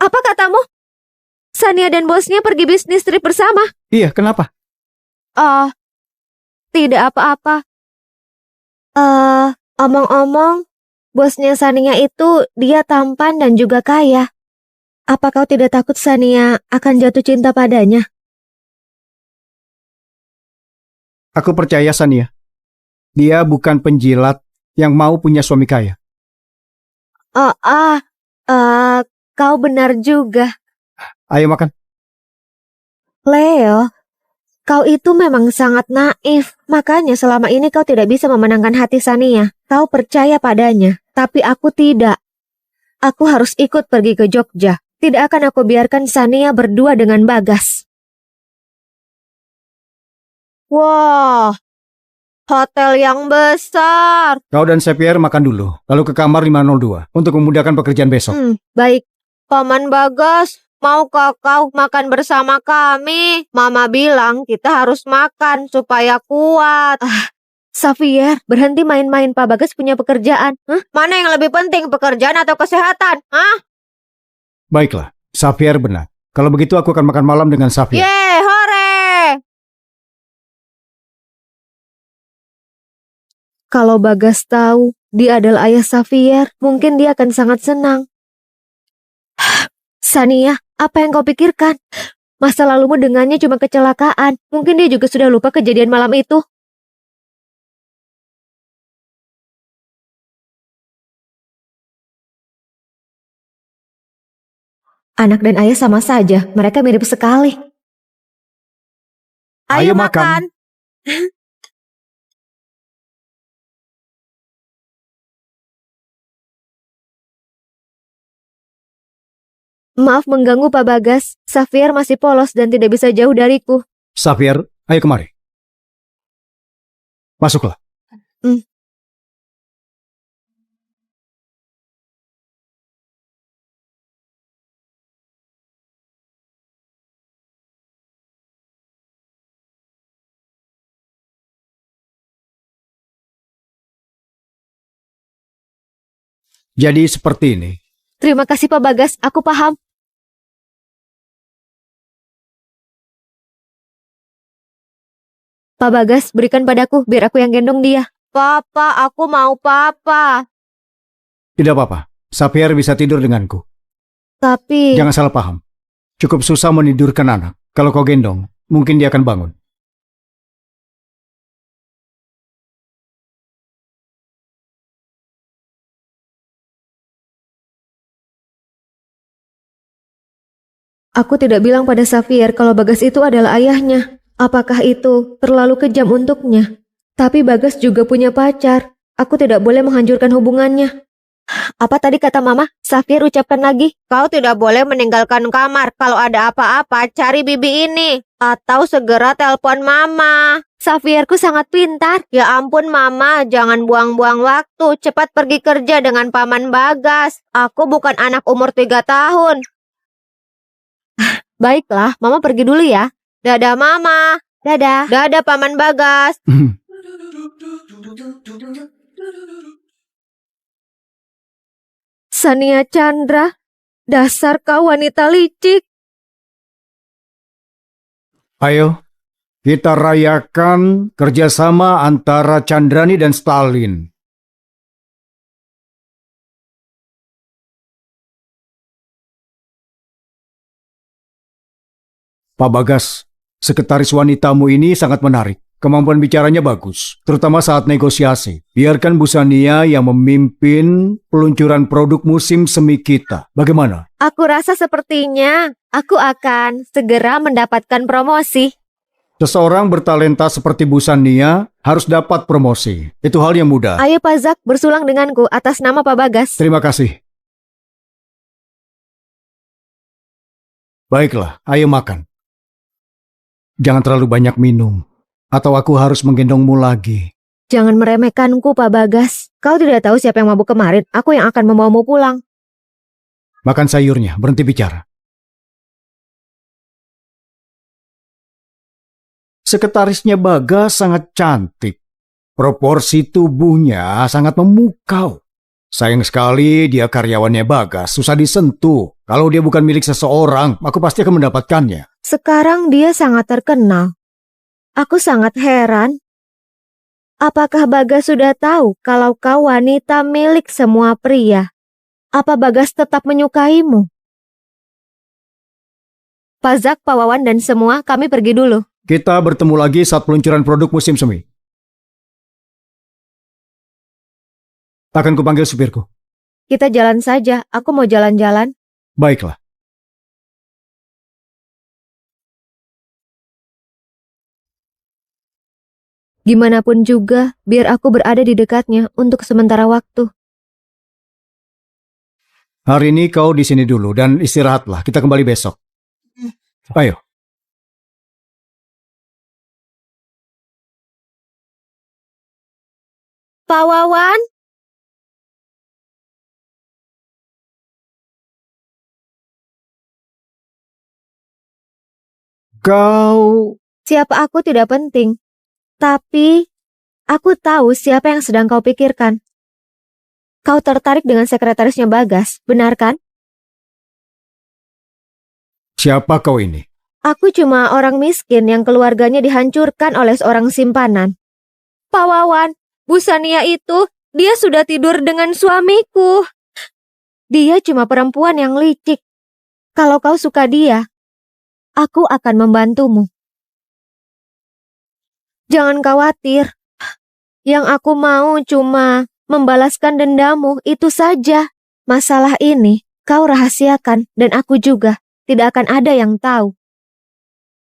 Apa katamu? Sania dan bosnya pergi bisnis trip bersama? Iya, kenapa? Tidak apa-apa. Omong-omong, bosnya Sania itu dia tampan dan juga kaya. Apa kau tidak takut Sania akan jatuh cinta padanya? Aku percaya Sania. Dia bukan penjilat yang mau punya suami kaya. Kau benar juga. Ayo makan. Leo, kau itu memang sangat naif. Makanya selama ini kau tidak bisa memenangkan hati Sania. Kau percaya padanya, tapi aku tidak. Aku harus ikut pergi ke Jogja. Tidak akan aku biarkan Sania berdua dengan Bagas. Wah, hotel yang besar. Kau dan Xavier makan dulu, lalu ke kamar 502 untuk memudahkan pekerjaan besok. Baik. Paman Bagas, maukah kau makan bersama kami? Mama bilang kita harus makan supaya kuat. Xavier, berhenti main-main. Pak Bagas punya pekerjaan. Mana yang lebih penting, pekerjaan atau kesehatan? Baiklah, Xavier benar. Kalau begitu aku akan makan malam dengan Xavier. Yeay, hore! Kalau Bagas tahu dia adalah ayah Xavier, mungkin dia akan sangat senang. Sania, apa yang kau pikirkan? Masa lalumu dengannya cuma kecelakaan. Mungkin dia juga sudah lupa kejadian malam itu. Anak dan ayah sama saja, mereka mirip sekali. Ayo makan. Maaf mengganggu Pak Bagas, Xavier masih polos dan tidak bisa jauh dariku. Xavier, ayo kemari. Masuklah. Jadi seperti ini. Terima kasih Pak Bagas, aku paham. Pak Bagas, berikan padaku, biar aku yang gendong dia. Papa, aku mau papa. Tidak apa-apa, Xavier bisa tidur denganku. Tapi... Jangan salah paham. Cukup susah menidurkan anak. Kalau kau gendong, mungkin dia akan bangun. Aku tidak bilang pada Xavier kalau Bagas itu adalah ayahnya. Apakah itu terlalu kejam untuknya? Tapi Bagas juga punya pacar. Aku tidak boleh menghancurkan hubungannya. Apa tadi kata Mama? Xavier ucapkan lagi. Kau tidak boleh meninggalkan kamar. Kalau ada apa-apa, cari bibi ini. Atau segera telepon Mama. Xavierku sangat pintar. Ya ampun Mama, jangan buang-buang waktu. Cepat pergi kerja dengan Paman Bagas. Aku bukan anak umur 3 tahun. Baiklah, Mama pergi dulu ya. Dadah Mama. Dadah. Dadah Paman Bagas. Sania Chandra, dasar kau wanita licik. Ayo, kita rayakan kerjasama antara Chandrani dan Stalin. Pak Bagas, sekretaris wanitamu ini sangat menarik. Kemampuan bicaranya bagus, terutama saat negosiasi. Biarkan Bu Sania yang memimpin peluncuran produk musim semi kita. Bagaimana? Aku rasa sepertinya aku akan segera mendapatkan promosi. Seseorang bertalenta seperti Bu Sania harus dapat promosi. Itu hal yang mudah. Ayo Pak Zak, bersulang denganku atas nama Pak Bagas. Terima kasih. Baiklah, ayo makan. Jangan terlalu banyak minum, atau aku harus menggendongmu lagi. Jangan meremehkanku, Pak Bagas. Kau tidak tahu siapa yang mabuk kemarin. Aku yang akan membawamu pulang. Makan sayurnya, berhenti bicara. Sekretarisnya Bagas sangat cantik. Proporsi tubuhnya sangat memukau. Sayang sekali dia karyawannya Bagas, susah disentuh. Kalau dia bukan milik seseorang, aku pasti akan mendapatkannya. Sekarang dia sangat terkenal. Aku sangat heran. Apakah Bagas sudah tahu kalau kau wanita milik semua pria? Apa Bagas tetap menyukaimu? Pak Zak, Pak Wawan, dan semua, kami pergi dulu. Kita bertemu lagi saat peluncuran produk musim semi. Akan kupanggil supirku. Kita jalan saja, aku mau jalan-jalan. Baiklah. Gimanapun juga, biar aku berada di dekatnya untuk sementara waktu. Hari ini kau di sini dulu dan istirahatlah. Kita kembali besok. Ayo. Pak Wawan? Kau... Siapa aku tidak penting. Tapi, aku tahu siapa yang sedang kau pikirkan. Kau tertarik dengan sekretarisnya Bagas, benar kan? Siapa kau ini? Aku cuma orang miskin yang keluarganya dihancurkan oleh seorang simpanan. Pak Wawan, Bu Sania itu, dia sudah tidur dengan suamiku. Dia cuma perempuan yang licik. Kalau kau suka dia, aku akan membantumu. Jangan khawatir. Yang aku mau cuma membalaskan dendamu, itu saja. Masalah ini kau rahasiakan dan aku juga. Tidak akan ada yang tahu.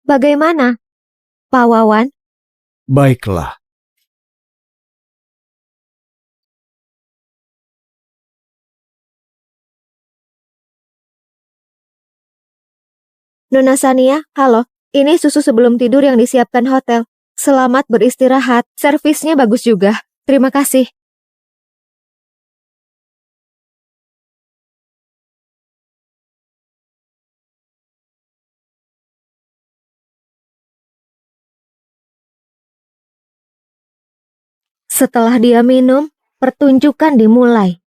Bagaimana, Pak Wawan? Baiklah. Nona Sania, halo. Ini susu sebelum tidur yang disiapkan hotel. Selamat beristirahat. Servisnya bagus juga. Terima kasih. Setelah dia minum, pertunjukan dimulai.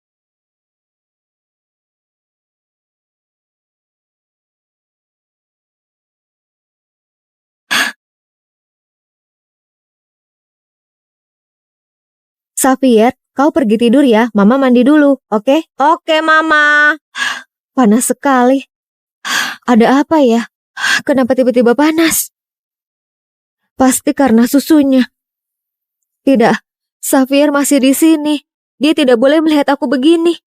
Xavier, kau pergi tidur ya. Mama mandi dulu, oke? Oke, Mama. Panas sekali. Ada apa ya? Kenapa tiba-tiba panas? Pasti karena susunya. Tidak, Xavier masih di sini. Dia tidak boleh melihat aku begini.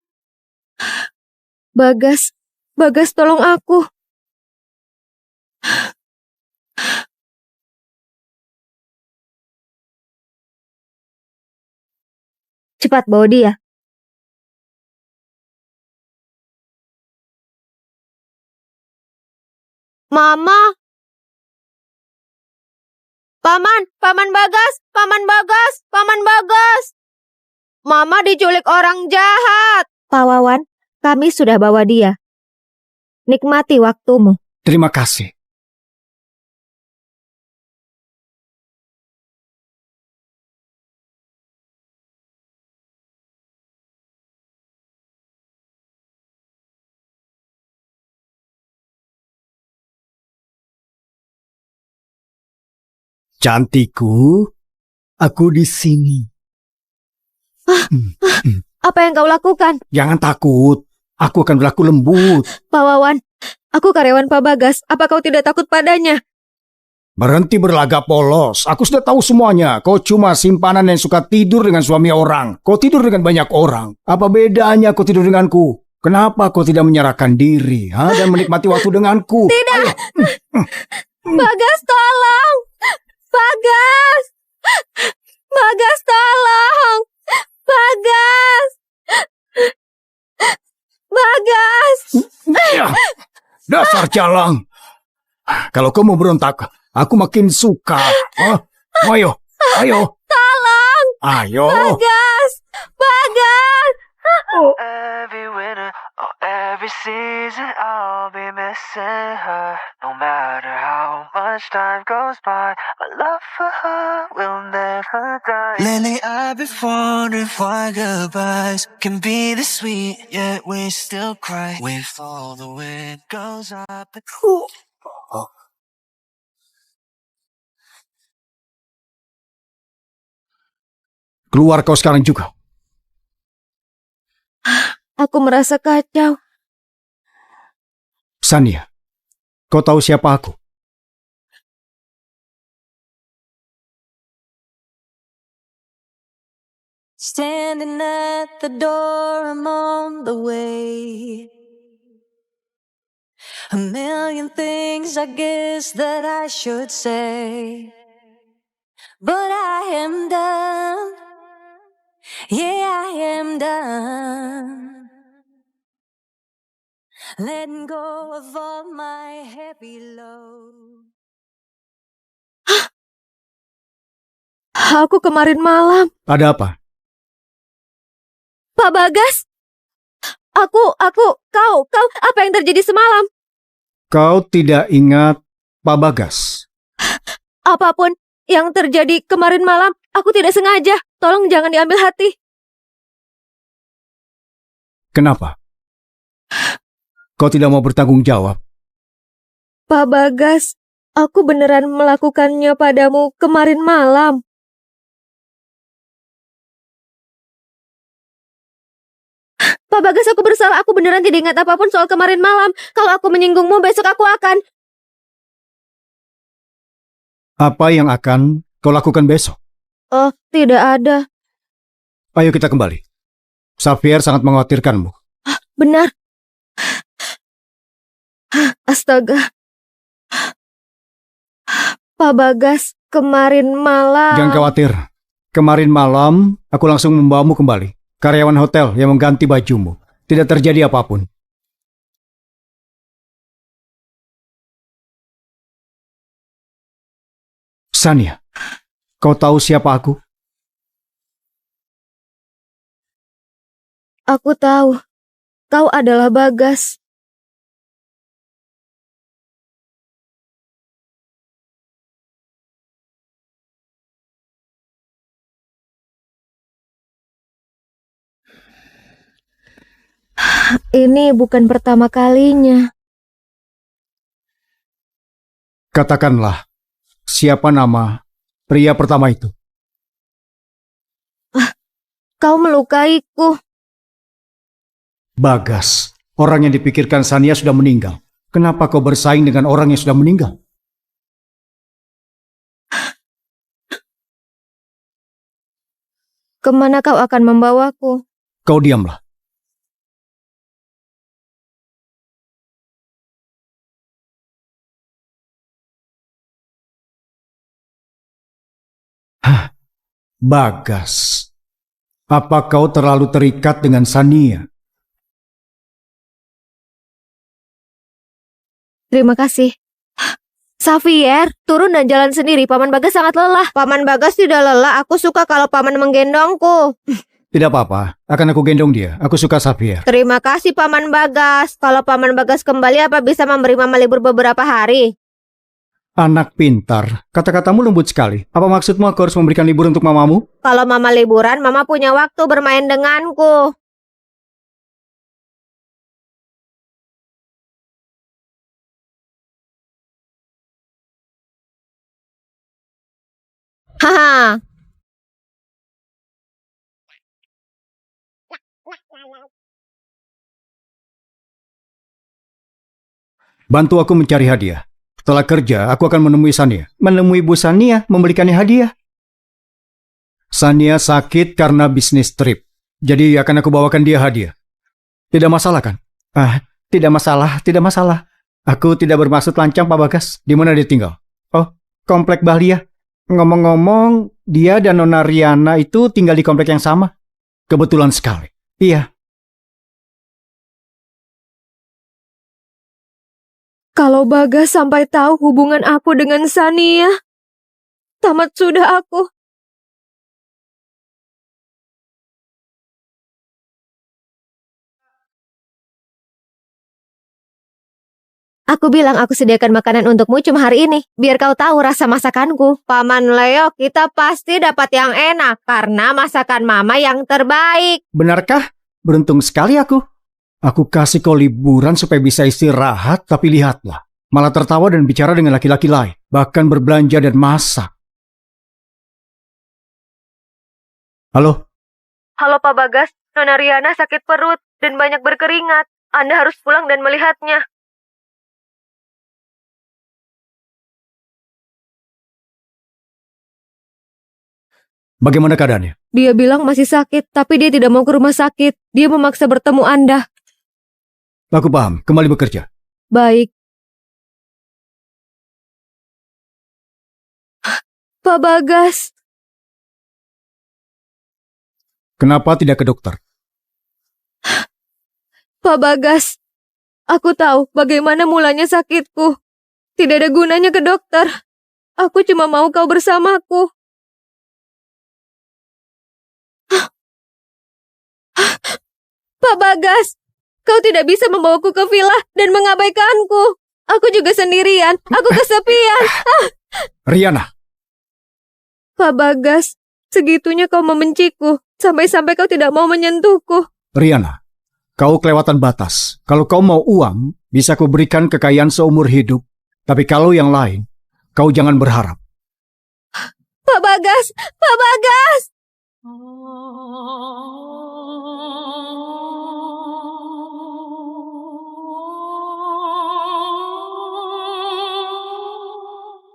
Bagas, Bagas tolong aku. Cepat bawa dia. Mama. Paman Bagas, Paman Bagas, Paman Bagas. Mama diculik orang jahat. Pak Wawan, kami sudah bawa dia. Nikmati waktumu. Terima kasih. Cantikku, aku di sini. Apa yang kau lakukan? Jangan takut, aku akan berlaku lembut. Pak Wawan, aku karyawan Pak Bagas. Apa kau tidak takut padanya? Berhenti berlagak polos, aku sudah tahu semuanya. Kau cuma simpanan yang suka tidur dengan suami orang. Kau tidur dengan banyak orang. Apa bedanya kau tidur denganku? Kenapa kau tidak menyerahkan diri dan menikmati waktu denganku? Tidak! Ayo. Bagas, tolong! Bagas! Bagas, tolong! Bagas! Bagas! Ya, dasar jalang. Kalau kau mau berontak, aku makin suka. Ayo, ayo. Tolong! Ayo. Bagas! Bagas! Every winter or every season, I'll be missing her. No matter how much time goes by, my love for her will never die. Lately, I've been wondering why goodbyes can be this sweet, yet we still cry. With all the wind goes up. Keluar kau sekarang juga. Aku merasa kacau. Sania, kau tahu siapa aku? Standing at the door, I'm on the way. A million things I guess that I should say, but I am done. Yeah, I am done. Letting go of all my heavy load. Aku kemarin malam. Ada apa? Pak Bagas? Kau, apa yang terjadi semalam? Kau tidak ingat Pak Bagas? Apapun yang terjadi kemarin malam, aku tidak sengaja. Tolong jangan diambil hati. Kenapa? Kau tidak mau bertanggung jawab? Pak Bagas, aku beneran melakukannya padamu kemarin malam. Pak Bagas, aku bersalah. Aku beneran tidak ingat apapun soal kemarin malam. Kalau aku menyinggungmu, besok aku akan... Apa yang akan kau lakukan besok? Oh, tidak ada. Ayo kita kembali. Xavier sangat mengkhawatirkanmu. Benar. Astaga. Pak Bagas, kemarin malam... Jangan khawatir. Kemarin malam, aku langsung membawamu kembali. Karyawan hotel yang mengganti bajumu. Tidak terjadi apapun. Sania, kau tahu siapa aku? Aku tahu. Kau adalah Bagas. Ini bukan pertama kalinya. Katakanlah, siapa nama pria pertama itu? Kau melukaiku. Bagas, orang yang dipikirkan Sania sudah meninggal. Kenapa kau bersaing dengan orang yang sudah meninggal? Kemana kau akan membawaku? Kau diamlah. Bagas, apa kau terlalu terikat dengan Sania? Terima kasih. Xavier, turun dan jalan sendiri. Paman Bagas sangat lelah. Paman Bagas tidak lelah. Aku suka kalau paman menggendongku. Tidak apa-apa, akan aku gendong dia. Aku suka Xavier. Terima kasih Paman Bagas. Kalau Paman Bagas kembali, apa bisa memberi mama libur beberapa hari? Anak pintar, kata-katamu lembut sekali. Apa maksudmu aku harus memberikan libur untuk mamamu? Kalau mama liburan, mama punya waktu bermain denganku. Haha. Bantu aku mencari hadiah. Setelah kerja, aku akan menemui Sania. Menemui Bu Sania, membelikannya hadiah. Sania sakit karena bisnis trip. Jadi akan aku bawakan dia hadiah. Tidak masalah kan? Tidak masalah, tidak masalah. Aku tidak bermaksud lancang, Pak Bagas. Di mana dia tinggal? Oh, Komplek Bahlia. Ngomong-ngomong, dia dan Nona Riana itu tinggal di komplek yang sama. Kebetulan sekali. Iya. Kalau Bagas sampai tahu hubungan aku dengan Sania, tamat sudah aku. Aku bilang aku sediakan makanan untukmu cuma hari ini, biar kau tahu rasa masakanku. Paman Leo, kita pasti dapat yang enak karena masakan mama yang terbaik. Benarkah? Beruntung sekali aku. Aku kasih kau liburan supaya bisa istirahat, tapi lihatlah. Malah tertawa dan bicara dengan laki-laki lain. Bahkan berbelanja dan masak. Halo? Halo Pak Bagas, Nona Riana sakit perut dan banyak berkeringat. Anda harus pulang dan melihatnya. Bagaimana keadaannya? Dia bilang masih sakit, tapi dia tidak mau ke rumah sakit. Dia memaksa bertemu Anda. Aku paham, kembali bekerja. Baik. Pak Bagas. Kenapa tidak ke dokter? Pak Bagas, aku tahu bagaimana mulanya sakitku. Tidak ada gunanya ke dokter. Aku cuma mau kau bersamaku. Pak Bagas, kau tidak bisa membawaku ke villa dan mengabaikanku. Aku juga sendirian. Aku kesepian. Riana, Pak Bagas, segitunya kau membenciku. Sampai-sampai kau tidak mau menyentuhku. Riana, kau kelewatan batas. Kalau kau mau uang, bisa kau berikan kekayaan seumur hidup. Tapi kalau yang lain, kau jangan berharap. Pak Bagas, Pak Bagas.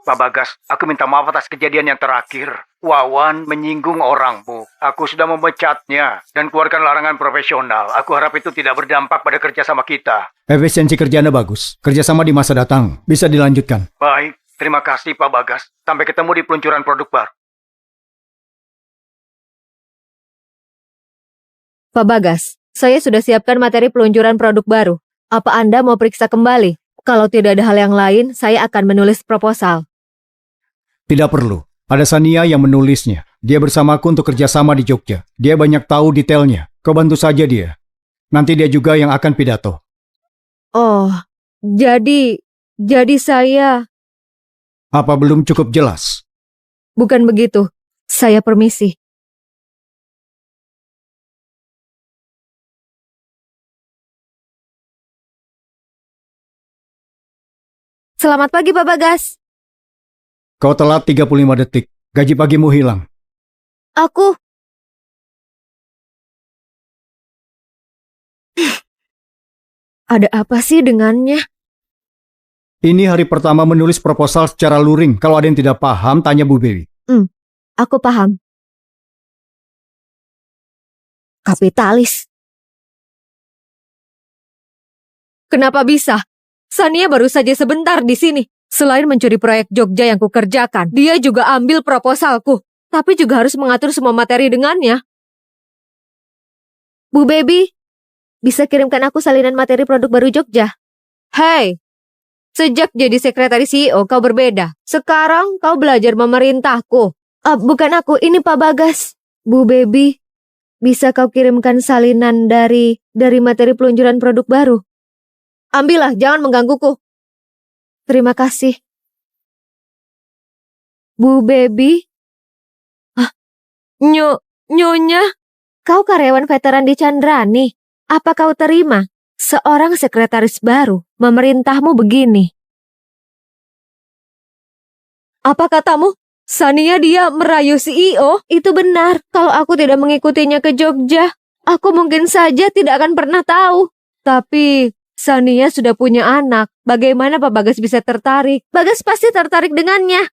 Pak Bagas, aku minta maaf atas kejadian yang terakhir. Wawan menyinggung orangmu. Aku sudah memecatnya dan keluarkan larangan profesional. Aku harap itu tidak berdampak pada kerjasama kita. Efisiensi kerja Anda bagus. Kerjasama di masa datang bisa dilanjutkan. Baik, terima kasih Pak Bagas. Sampai ketemu di peluncuran produk baru. Pak Bagas, saya sudah siapkan materi peluncuran produk baru. Apa Anda mau periksa kembali? Kalau tidak ada hal yang lain, saya akan menulis proposal. Tidak perlu. Ada Sania yang menulisnya. Dia bersamaku untuk kerjasama di Jogja. Dia banyak tahu detailnya. Kau bantu saja dia. Nanti dia juga yang akan pidato. Oh, jadi saya... Apa belum cukup jelas? Bukan begitu. Saya permisi. Selamat pagi, Pak Bagas. Kau telat 35 detik. Gaji pagimu hilang. Aku... Ada apa sih dengannya? Ini hari pertama menulis proposal secara luring. Kalau ada yang tidak paham, tanya Bu Bewi. Aku paham. Kapitalis. Kenapa bisa? Sania baru saja sebentar di sini. Selain mencuri proyek Jogja yang kukerjakan, dia juga ambil proposalku. Tapi juga harus mengatur semua materi dengannya. Bu Baby, bisa kirimkan aku salinan materi produk baru Jogja? Hei, sejak jadi sekretaris CEO kau berbeda. Sekarang kau belajar memerintahku. Bukan aku, ini Pak Bagas. Bu Baby, bisa kau kirimkan salinan dari materi peluncuran produk baru? Ambillah, jangan menggangguku. Terima kasih. Bu Baby? Nyonya? Kau karyawan veteran di Candrani. Apa kau terima? Seorang sekretaris baru memerintahmu begini. Apa katamu? Sania dia merayu CEO? Itu benar. Kalau aku tidak mengikutinya ke Jogja, aku mungkin saja tidak akan pernah tahu. Tapi Sania sudah punya anak. Bagaimana Pak Bagas bisa tertarik? Bagas pasti tertarik dengannya.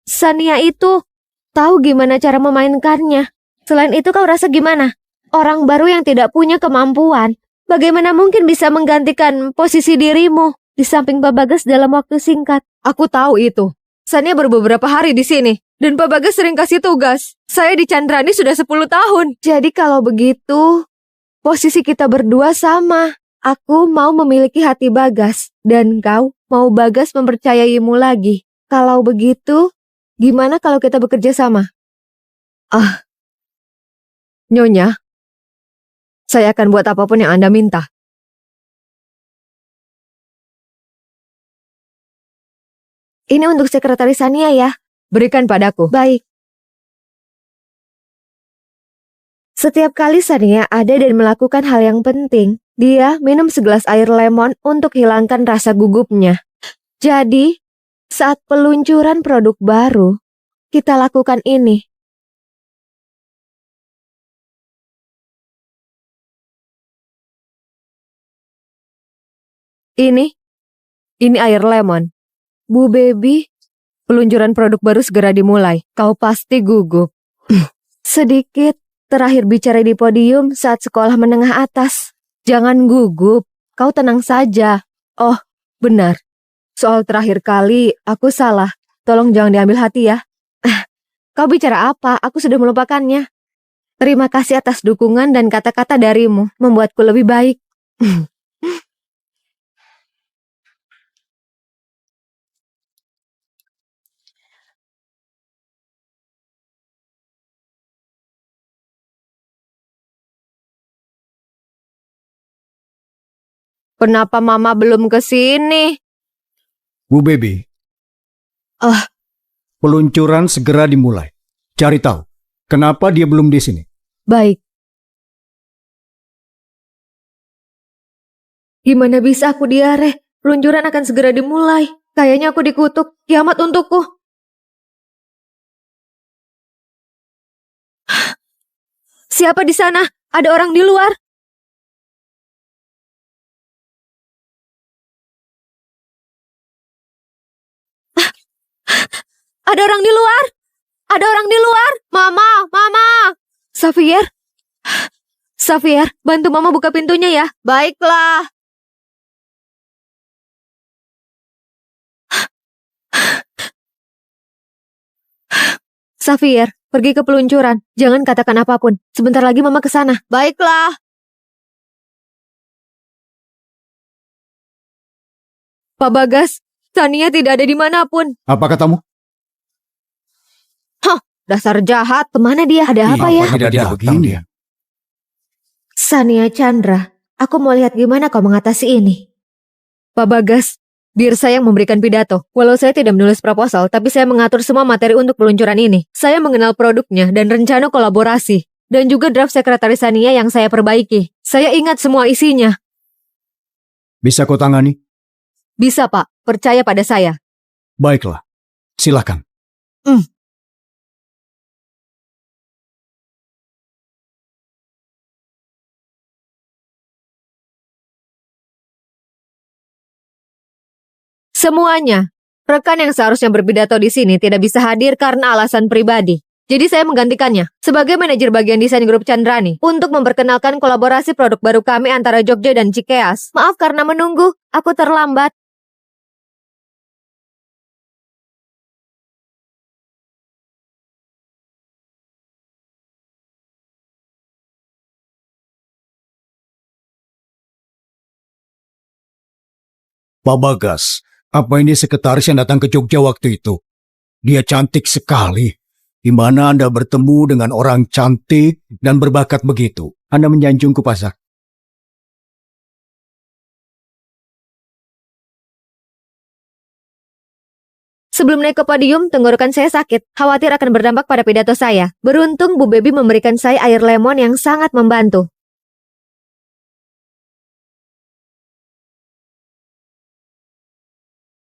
Sania itu tahu gimana cara memainkannya. Selain itu kau rasa gimana? Orang baru yang tidak punya kemampuan, bagaimana mungkin bisa menggantikan posisi dirimu di samping Pak Bagas dalam waktu singkat? Aku tahu itu. Sania baru beberapa hari di sini. Dan Pak Bagas sering kasih tugas. Saya di Candrani sudah 10 tahun. Jadi kalau begitu, posisi kita berdua sama. Aku mau memiliki hati Bagas, dan kau mau Bagas mempercayaimu lagi. Kalau begitu, gimana kalau kita bekerja sama? Nyonya, saya akan buat apapun yang Anda minta. Ini untuk sekretaris Sania ya. Berikan padaku. Baik. Setiap kali Sania ada dan melakukan hal yang penting, dia minum segelas air lemon untuk hilangkan rasa gugupnya. Jadi, saat peluncuran produk baru, kita lakukan ini. Ini air lemon. Bu Baby, peluncuran produk baru segera dimulai. Kau pasti gugup. Sedikit terakhir bicara di podium saat sekolah menengah atas. Jangan gugup, kau tenang saja. Oh, benar. Soal terakhir kali, aku salah. Tolong jangan diambil hati ya. Kau bicara apa? Aku sudah melupakannya. Terima kasih atas dukungan dan kata-kata darimu. Membuatku lebih baik. Kenapa Mama belum ke sini? Bu Baby. Peluncuran segera dimulai. Cari tahu, kenapa dia belum di sini? Baik. Gimana bisa aku diare? Peluncuran akan segera dimulai. Kayaknya aku dikutuk. Kiamat untukku. Siapa di sana? Ada orang di luar? Ada orang di luar? Ada orang di luar? Mama, Mama. Xavier, bantu Mama buka pintunya ya. Baiklah. Xavier, pergi ke peluncuran. Jangan katakan apapun. Sebentar lagi Mama ke sana. Baiklah. Pak Bagas, Sania tidak ada dimanapun. Apa katamu? Dasar jahat, kemana dia? Ada apa ya? Tidak dia begini? Sania Chandra, aku mau lihat gimana kau mengatasi ini. Pak Bagas, biar saya yang memberikan pidato. Walau saya tidak menulis proposal, tapi saya mengatur semua materi untuk peluncuran ini. Saya mengenal produknya dan rencana kolaborasi. Dan juga draft sekretaris Sania yang saya perbaiki. Saya ingat semua isinya. Bisa kau tangani? Bisa Pak, percaya pada saya. Baiklah, silakan. Semuanya. Rekan yang seharusnya berpidato di sini tidak bisa hadir karena alasan pribadi. Jadi saya menggantikannya sebagai manajer bagian desain grup Chandrani untuk memperkenalkan kolaborasi produk baru kami antara Jogja dan Cikeas. Maaf karena menunggu, aku terlambat. Pak Bagas, apa ini sekretaris yang datang ke Jogja waktu itu? Dia cantik sekali. Di mana Anda bertemu dengan orang cantik dan berbakat begitu? Anda menyanjungku, Pasak. Sebelum naik ke podium, tenggorokan saya sakit. Khawatir akan berdampak pada pidato saya. Beruntung Bu Baby memberikan saya air lemon yang sangat membantu.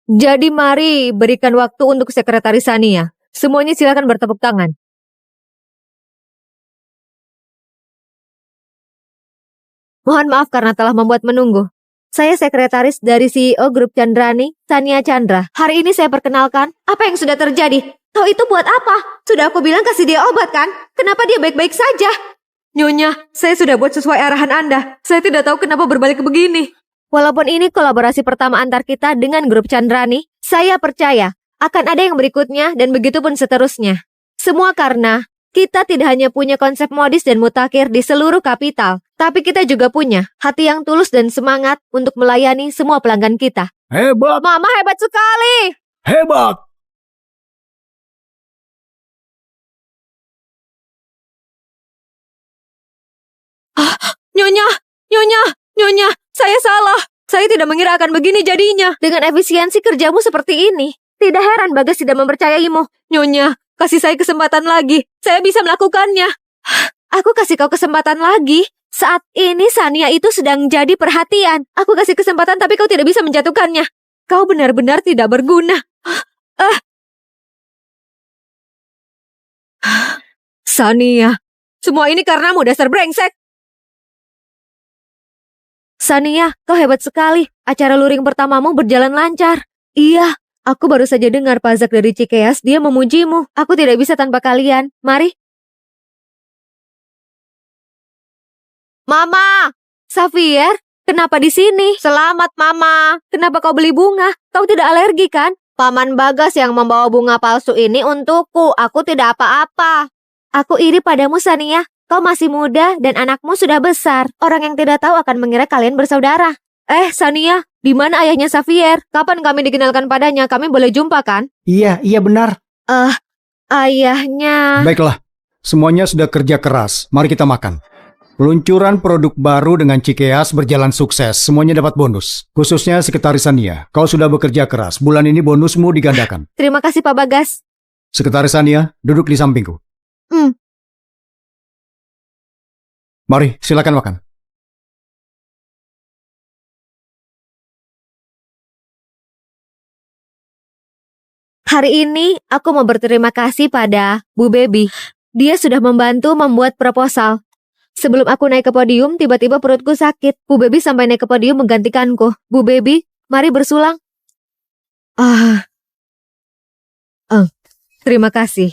Jadi mari berikan waktu untuk sekretaris Sania. Semuanya silakan bertepuk tangan. Mohon maaf karena telah membuat menunggu. Saya sekretaris dari CEO Grup Chandrani, Sania Chandra. Hari ini saya perkenalkan apa yang sudah terjadi. Kau itu buat apa? Sudah aku bilang kasih dia obat kan? Kenapa dia baik-baik saja? Nyonya, saya sudah buat sesuai arahan Anda. Saya tidak tahu kenapa berbalik begini. Walaupun ini kolaborasi pertama antar kita dengan Grup Chandrani, saya percaya akan ada yang berikutnya dan begitu pun seterusnya. Semua karena Kita tidak hanya punya konsep modis dan mutakhir di seluruh kapital, tapi kita juga punya hati yang tulus dan semangat untuk melayani semua pelanggan kita. Hebat, Mama hebat sekali! hebat. Nyonya, saya salah. Saya tidak mengira akan begini jadinya. Dengan efisiensi kerjamu seperti ini, tidak heran Bagas tidak mempercayaimu. Nyonya, kasih saya kesempatan lagi. Saya bisa melakukannya. Aku kasih kau kesempatan lagi. Saat ini Sania itu sedang jadi perhatian. Aku kasih kesempatan tapi kau tidak bisa menjatuhkannya. Kau benar-benar tidak berguna. Sania, semua ini karenamu dasar brengsek. Sania, kau hebat sekali. Acara luring pertamamu berjalan lancar. Iya, aku baru saja dengar Pak Zak dari Cikeas, dia memujimu. Aku tidak bisa tanpa kalian. Mari. Mama, Xavier, kenapa di sini? Selamat, Mama. Kenapa kau beli bunga? Kau tidak alergi kan? Paman Bagas yang membawa bunga palsu ini untukku. Aku tidak apa-apa. Aku iri padamu, Sania. Kau masih muda dan anakmu sudah besar. Orang yang tidak tahu akan mengira kalian bersaudara. Sania, di mana ayahnya Xavier? Kapan kami dikenalkan padanya? Kami boleh jumpa kan? Iya benar. Ayahnya... Baiklah, semuanya sudah kerja keras. Mari kita makan. Peluncuran produk baru dengan Cikeas berjalan sukses. Semuanya dapat bonus. Khususnya Sekretaris Sania. Kau sudah bekerja keras. Bulan ini bonusmu digandakan. Terima kasih Pak Bagas. Sekretaris Sania, duduk di sampingku. Mari, silakan makan. Hari ini aku mau berterima kasih pada Bu Baby. Dia sudah membantu membuat proposal. Sebelum aku naik ke podium, tiba-tiba perutku sakit. Bu Baby sampai naik ke podium menggantikanku. Bu Baby, mari bersulang. Terima kasih.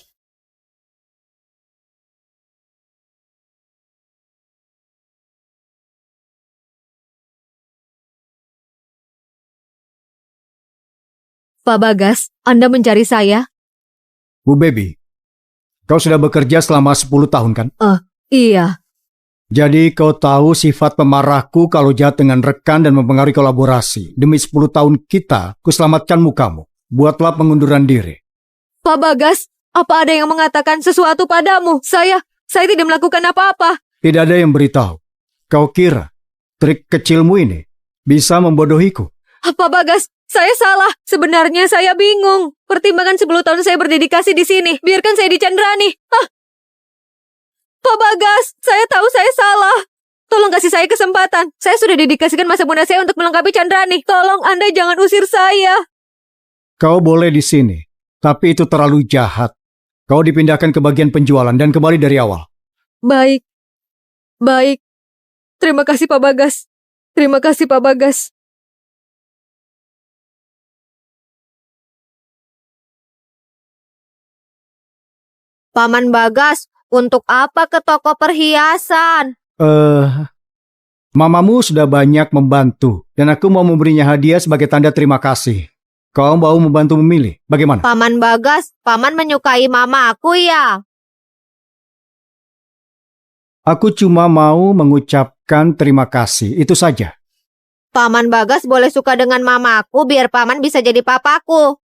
Pak Bagas, Anda mencari saya? Bu Baby, kau sudah bekerja selama 10 tahun kan? Iya. Jadi kau tahu sifat pemarahku kalau jahat dengan rekan dan mempengaruhi kolaborasi. Demi 10 tahun kita, kuselamatkanmu kamu. Buatlah pengunduran diri. Pak Bagas, apa ada yang mengatakan sesuatu padamu? Saya tidak melakukan apa-apa. Tidak ada yang beritahu. Kau kira trik kecilmu ini bisa membodohiku? Pak Bagas, saya salah. Sebenarnya saya bingung. Pertimbangan 10 tahun saya berdedikasi di sini. Biarkan saya dicandrani. Pak Bagas, saya tahu saya salah. Tolong kasih saya kesempatan. Saya sudah dedikasikan masa muda saya untuk melengkapi Candrani. Tolong Anda jangan usir saya. Kau boleh di sini, tapi itu terlalu jahat. Kau dipindahkan ke bagian penjualan dan kembali dari awal. Baik. Terima kasih Pak Bagas. Terima kasih Pak Bagas. Paman Bagas, untuk apa ke toko perhiasan? Mamamu sudah banyak membantu, dan aku mau memberinya hadiah sebagai tanda terima kasih. Kau mau membantu memilih, bagaimana? Paman Bagas, Paman menyukai mama aku ya? Aku cuma mau mengucapkan terima kasih, itu saja. Paman Bagas boleh suka dengan mama aku biar Paman bisa jadi papaku.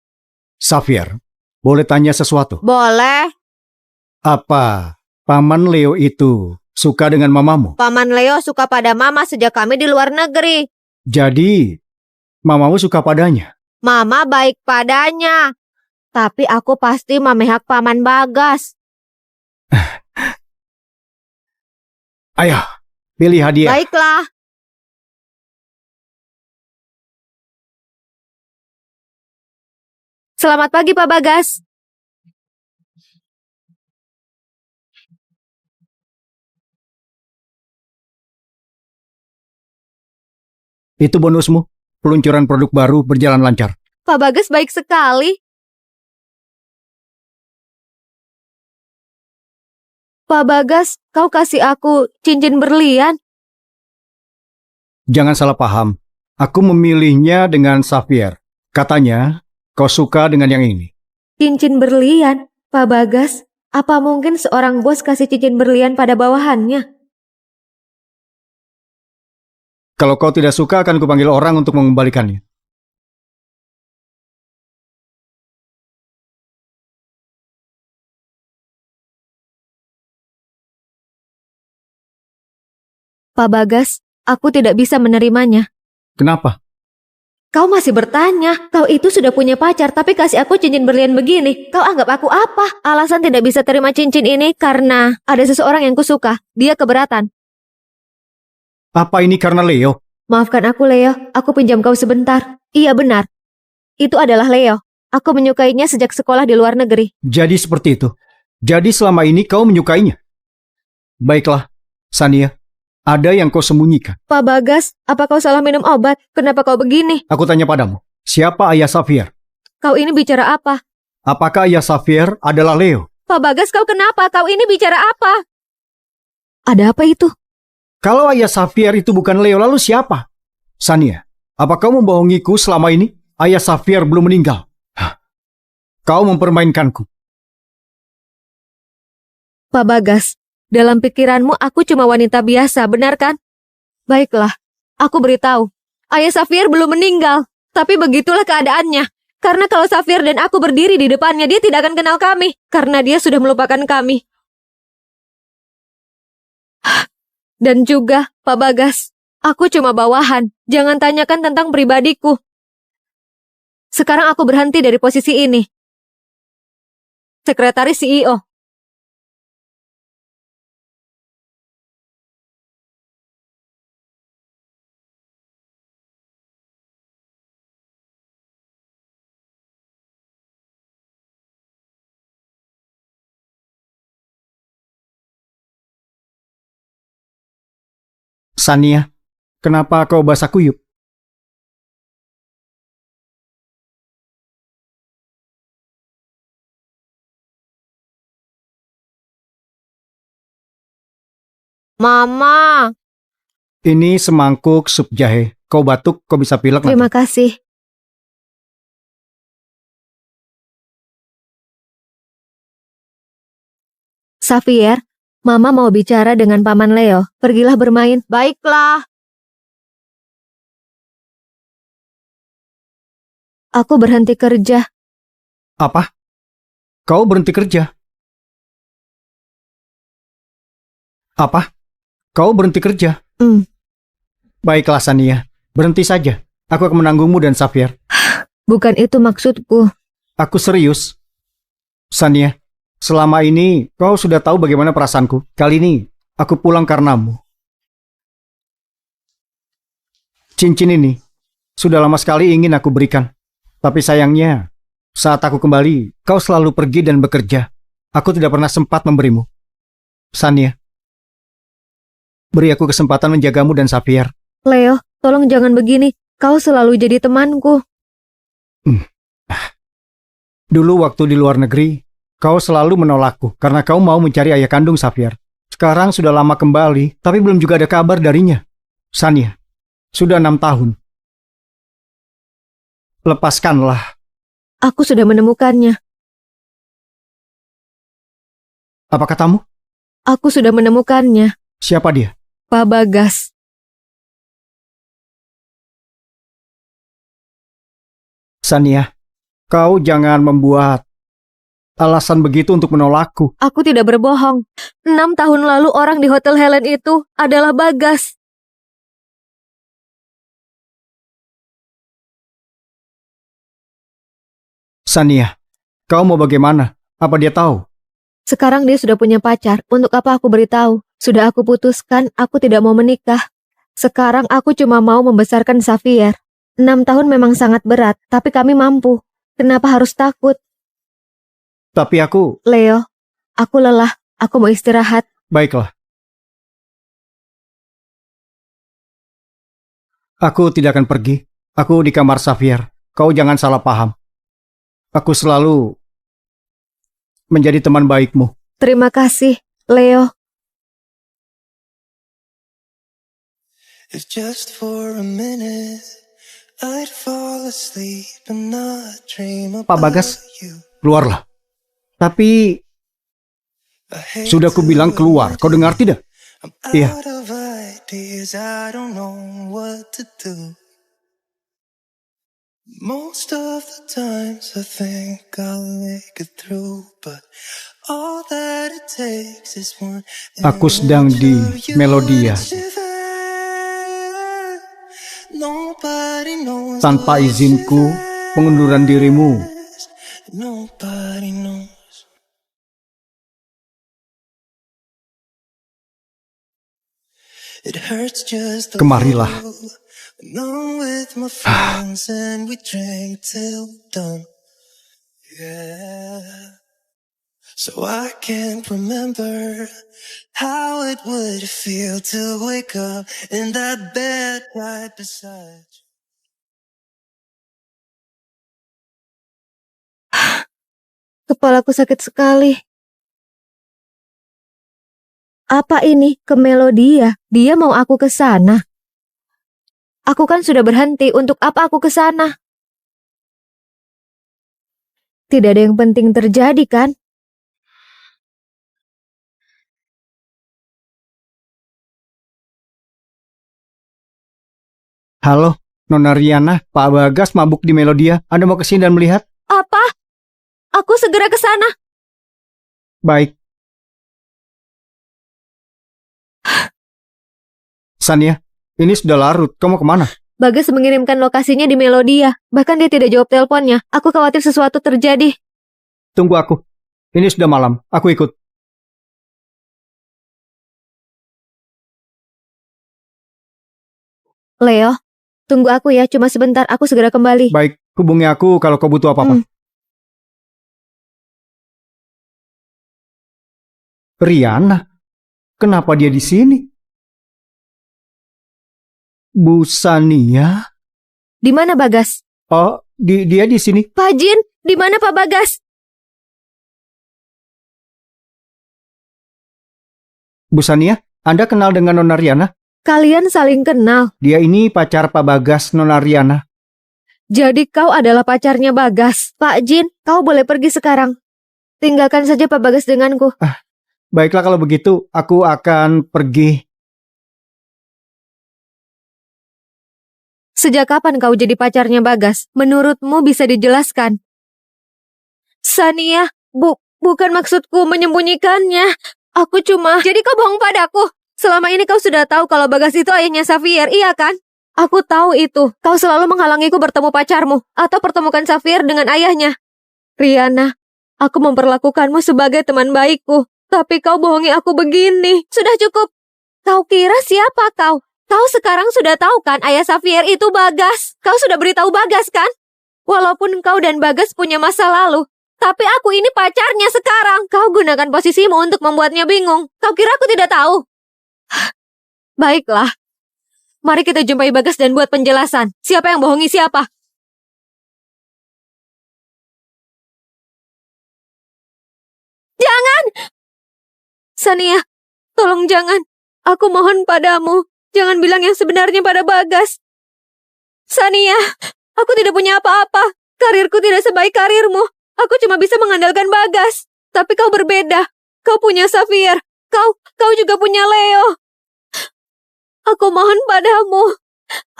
Xavier, boleh tanya sesuatu? Boleh. Apa Paman Leo itu suka dengan mamamu? Paman Leo suka pada mama sejak kami di luar negeri. Jadi, mamamu suka padanya? Mama baik padanya. Tapi aku pasti memihak Paman Bagas. Ayo, pilih hadiah. Baiklah. Selamat pagi Pak Bagas. Itu bonusmu. Peluncuran produk baru berjalan lancar. Pak Bagas baik sekali. Pak Bagas, kau kasih aku cincin berlian. Jangan salah paham. Aku memilihnya dengan Xavier. Katanya, kau suka dengan yang ini. Cincin berlian, Pak Bagas. Apa mungkin seorang bos kasih cincin berlian pada bawahannya? Kalau kau tidak suka, akan kupanggil orang untuk mengembalikannya. Pak Bagas, aku tidak bisa menerimanya. Kenapa? Kau masih bertanya, kau itu sudah punya pacar tapi kasih aku cincin berlian begini. Kau anggap aku apa? Alasan tidak bisa terima cincin ini karena ada seseorang yang kusuka. Dia keberatan. Apa ini karena Leo? Maafkan aku, Leo. Aku pinjam kau sebentar. Iya benar. Itu adalah Leo. Aku menyukainya sejak sekolah di luar negeri. Jadi seperti itu. Jadi selama ini kau menyukainya. Baiklah, Sania. Ada yang kau sembunyikan. Pak Bagas, apa kau salah minum obat? Kenapa kau begini? Aku tanya padamu, siapa ayah Xavier? Kau ini bicara apa? Apakah ayah Xavier adalah Leo? Pak Bagas, kau kenapa? Kau ini bicara apa? Ada apa itu? Kalau ayah Xavier itu bukan Leo, lalu siapa? Sania, apa kau membohongiku selama ini? Ayah Xavier belum meninggal. Hah. Kau mempermainkanku. Pak Bagas, dalam pikiranmu aku cuma wanita biasa, benar kan? Baiklah, aku beritahu. Ayah Xavier belum meninggal, tapi begitulah keadaannya. Karena kalau Xavier dan aku berdiri di depannya, dia tidak akan kenal kami. Karena dia sudah melupakan kami. Dan juga, Pak Bagas, aku cuma bawahan. Jangan tanyakan tentang pribadiku. Sekarang aku berhenti dari posisi ini. Sekretaris CEO. Sania, kenapa kau basah kuyup? Mama. Ini semangkuk sup jahe. Kau batuk, kau bisa pilek Terima nanti. kasih. Xavier, Mama mau bicara dengan Paman Leo. Pergilah bermain. Baiklah. Aku berhenti kerja. Apa? Kau berhenti kerja? Apa? Kau berhenti kerja? Baiklah Sania, berhenti saja. Aku akan menanggungmu dan Xavier. Bukan itu maksudku. Aku serius. Sania, selama ini kau sudah tahu bagaimana perasaanku. Kali ini aku pulang karenamu. Cincin ini sudah lama sekali ingin aku berikan. Tapi sayangnya, saat aku kembali, kau selalu pergi dan bekerja. Aku tidak pernah sempat memberimu. Sania, beri aku kesempatan menjagamu dan Xavier. Leo, tolong jangan begini. Kau selalu jadi temanku. Dulu waktu di luar negeri, kau selalu menolakku karena kau mau mencari ayah kandung Xavier. Sekarang sudah lama kembali, tapi belum juga ada kabar darinya. Sania, sudah 6 tahun. Lepaskanlah. Aku sudah menemukannya. Apa katamu? Aku sudah menemukannya. Siapa dia? Pak Bagas. Sania, kau jangan membuat alasan begitu untuk menolakku. Aku tidak berbohong. 6 tahun lalu orang di Hotel Helen itu adalah Bagas. Sania, kau mau bagaimana? Apa dia tahu? Sekarang dia sudah punya pacar. Untuk apa aku beritahu? Sudah aku putuskan, aku tidak mau menikah. Sekarang aku cuma mau membesarkan Xavier. 6 tahun memang sangat berat, tapi kami mampu. Kenapa harus takut? Tapi aku... Leo, aku lelah. Aku mau istirahat. Baiklah. Aku tidak akan pergi. Aku di kamar Xavier. Kau jangan salah paham. Aku selalu menjadi teman baikmu. Terima kasih, Leo. If just for a minute I'd fall asleep and not dream Pak about Bagas, you. keluarlah. Tapi Sudah ku bilang keluar, kau dengar tidak? Iya. Out of ideas, I don't know what to do. Most of the times I think I'll make it through, but all that it takes is one. Aku sedang di Melodia. Nobody knows Tanpa what izinku, you've pengunduran dirimu. Nobody knows. It hurts just the Kemarilah. I'm with my friends and we drink till dawn. Yeah. So I can't remember how it would feel to wake up in that bed right beside you. Kepalaku sakit sekali. Apa ini? Ke Melodia? Dia mau aku ke sana. Aku kan sudah berhenti, untuk apa aku ke sana? Tidak ada yang penting terjadi, kan? Halo, Nona Riana, Pak Bagas mabuk di Melodia. Anda mau kesini dan melihat? Apa? Aku segera ke sana. Baik. Sania, ini sudah larut. Kau mau kemana? Bagas mengirimkan lokasinya di Melodia. Bahkan dia tidak jawab teleponnya. Aku khawatir sesuatu terjadi. Tunggu aku. Ini sudah malam. Aku ikut. Leo, tunggu aku ya. Cuma sebentar. Aku segera kembali. Baik, hubungi aku kalau kau butuh apa-apa. Riana, kenapa dia di sini? Bu Sania? Di mana Bagas? Oh, dia di sini. Pak Jin, di mana Pak Bagas? Bu Sania, Anda kenal dengan Nona Riana? Kalian saling kenal. Dia ini pacar Pak Bagas, Nona Riana. Jadi kau adalah pacarnya Bagas. Pak Jin, kau boleh pergi sekarang. Tinggalkan saja Pak Bagas denganku. Baiklah kalau begitu, aku akan pergi. Sejak kapan kau jadi pacarnya Bagas? Menurutmu bisa dijelaskan? Sania, bukan maksudku menyembunyikannya. Aku cuma... Jadi kau bohong padaku? Selama ini kau sudah tahu kalau Bagas itu ayahnya Xavier, iya kan? Aku tahu itu. Kau selalu menghalangiku bertemu pacarmu atau pertemukan Xavier dengan ayahnya. Riana, aku memperlakukanmu sebagai teman baikku. Tapi kau bohongi aku begini. Sudah cukup. Kau kira siapa kau? Kau sekarang sudah tahu kan ayah Xavier itu Bagas. Kau sudah beritahu Bagas kan? Walaupun kau dan Bagas punya masa lalu. Tapi aku ini pacarnya sekarang. Kau gunakan posisimu untuk membuatnya bingung. Kau kira aku tidak tahu? Baiklah. Mari kita jumpai Bagas dan buat penjelasan. Siapa yang bohongi siapa? Jangan! Sania, tolong jangan. Aku mohon padamu. Jangan bilang yang sebenarnya pada Bagas. Sania, aku tidak punya apa-apa. Karirku tidak sebaik karirmu. Aku cuma bisa mengandalkan Bagas. Tapi kau berbeda. Kau punya Xavier. Kau juga punya Leo. Aku mohon padamu.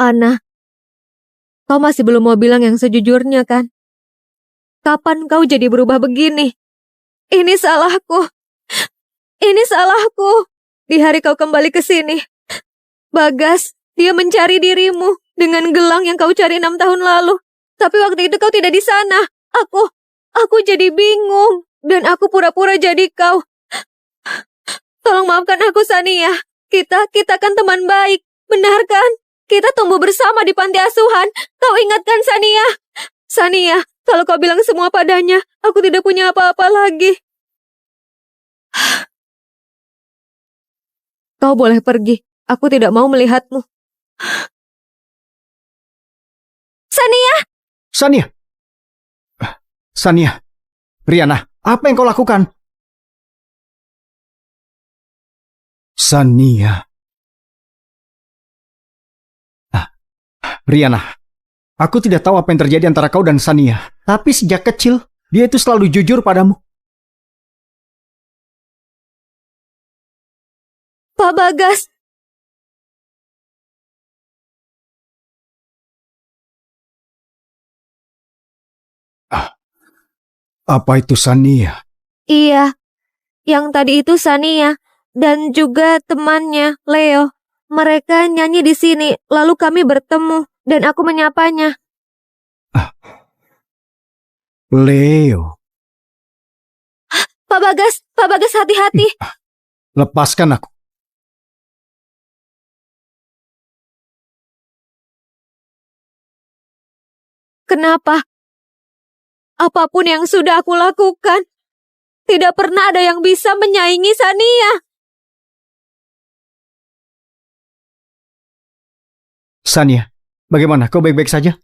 Ana, kau masih belum mau bilang yang sejujurnya kan? Kapan kau jadi berubah begini? Ini salahku. Ini salahku. Di hari kau kembali ke sini, Bagas, dia mencari dirimu dengan gelang yang kau cari 6 tahun lalu. Tapi waktu itu kau tidak di sana. Aku jadi bingung. Dan aku pura-pura jadi kau. Tolong maafkan aku, Sania. Kita kan teman baik. Benar kan? Kita tumbuh bersama di panti asuhan. Kau ingatkan, Sania? Sania, kalau kau bilang semua padanya, aku tidak punya apa-apa lagi. Kau boleh pergi. Aku tidak mau melihatmu. Sania! Sania! Sania! Riana, apa yang kau lakukan? Sania. Riana, aku tidak tahu apa yang terjadi antara kau dan Sania. Tapi sejak kecil, dia itu selalu jujur padamu. Pak Bagas. Apa itu Sania? Iya, yang tadi itu Sania dan juga temannya, Leo. Mereka nyanyi di sini, lalu kami bertemu dan aku menyapanya. Leo. Pak Bagas hati-hati. Lepaskan aku. Kenapa? Apapun yang sudah aku lakukan, tidak pernah ada yang bisa menyaingi Sania. Sania, bagaimana? Kau baik-baik saja?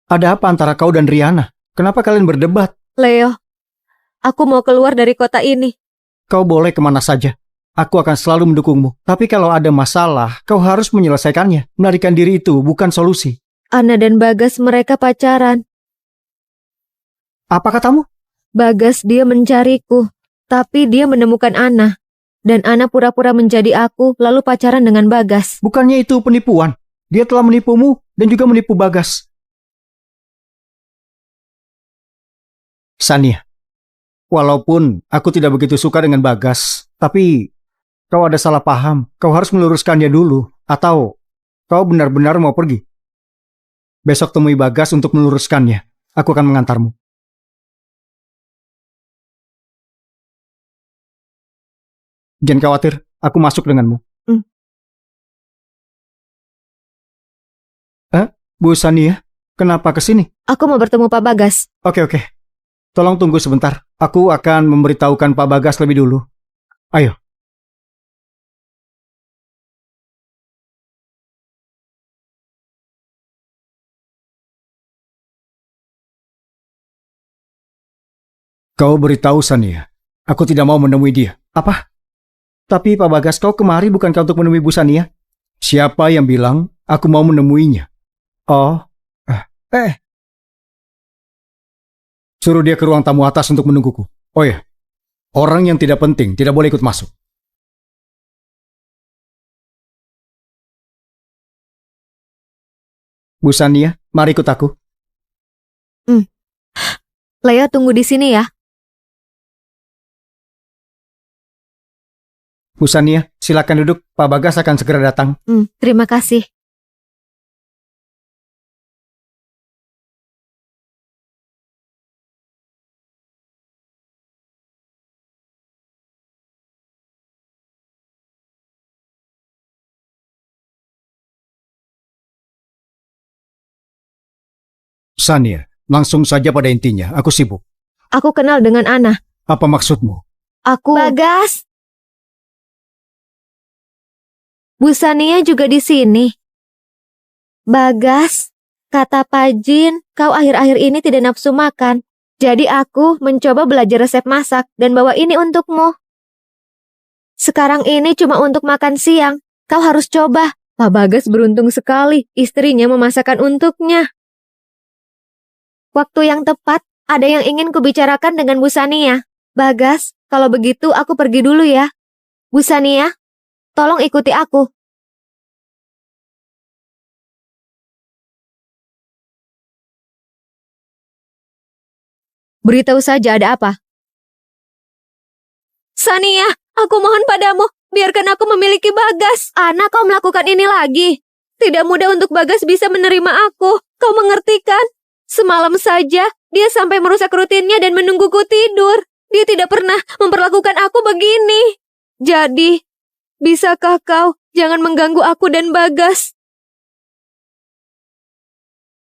Ada apa antara kau dan Riana? Kenapa kalian berdebat? Leo, aku mau keluar dari kota ini. Kau boleh kemana saja. Aku akan selalu mendukungmu. Tapi kalau ada masalah, kau harus menyelesaikannya. Melarikan diri itu bukan solusi. Ana dan Bagas mereka pacaran. Apa katamu? Bagas dia mencariku, tapi dia menemukan Ana. Dan Ana pura-pura menjadi aku, lalu pacaran dengan Bagas. Bukannya itu penipuan? Dia telah menipumu dan juga menipu Bagas. Sania, walaupun aku tidak begitu suka dengan Bagas, tapi kau ada salah paham. Kau harus meluruskannya dulu. Atau kau benar-benar mau pergi? Besok temui Bagas untuk meluruskannya. Aku akan mengantarmu. Jangan khawatir, aku masuk denganmu. Bu Sania, kenapa ke sini? Aku mau bertemu Pak Bagas. Oke. Tolong tunggu sebentar. Aku akan memberitahukan Pak Bagas lebih dulu. Ayo. Kau beritahu Sania, aku tidak mau menemui dia. Apa? Tapi Pak Bagas, kau kemari bukankah untuk menemui Bu Sania? Siapa yang bilang aku mau menemuinya? Oh, suruh dia ke ruang tamu atas untuk menungguku. Oh ya, orang yang tidak penting tidak boleh ikut masuk. Bu Sania, mari ikut aku. Leo tunggu di sini ya. Bu Sania, silakan duduk. Pak Bagas akan segera datang. Terima kasih. Sania, langsung saja pada intinya. Aku sibuk. Aku kenal dengan Ana. Apa maksudmu? Bagas. Bu Sania juga di sini. Bagas, kata Pak Jin, kau akhir-akhir ini tidak nafsu makan. Jadi aku mencoba belajar resep masak dan bawa ini untukmu. Sekarang ini cuma untuk makan siang. Kau harus coba. Pak Bagas beruntung sekali, istrinya memasakkan untuknya. Waktu yang tepat, ada yang ingin kubicarakan dengan Bu Sania. Bagas, kalau begitu aku pergi dulu ya. Bu Sania, tolong ikuti aku. Beritahu saja ada apa. Sania, aku mohon padamu, biarkan aku memiliki Bagas. Ana, kau melakukan ini lagi. Tidak mudah untuk Bagas bisa menerima aku. Kau mengerti kan? Semalam saja, dia sampai merusak rutinnya dan menungguku tidur. Dia tidak pernah memperlakukan aku begini. Jadi, bisakah kau jangan mengganggu aku dan Bagas?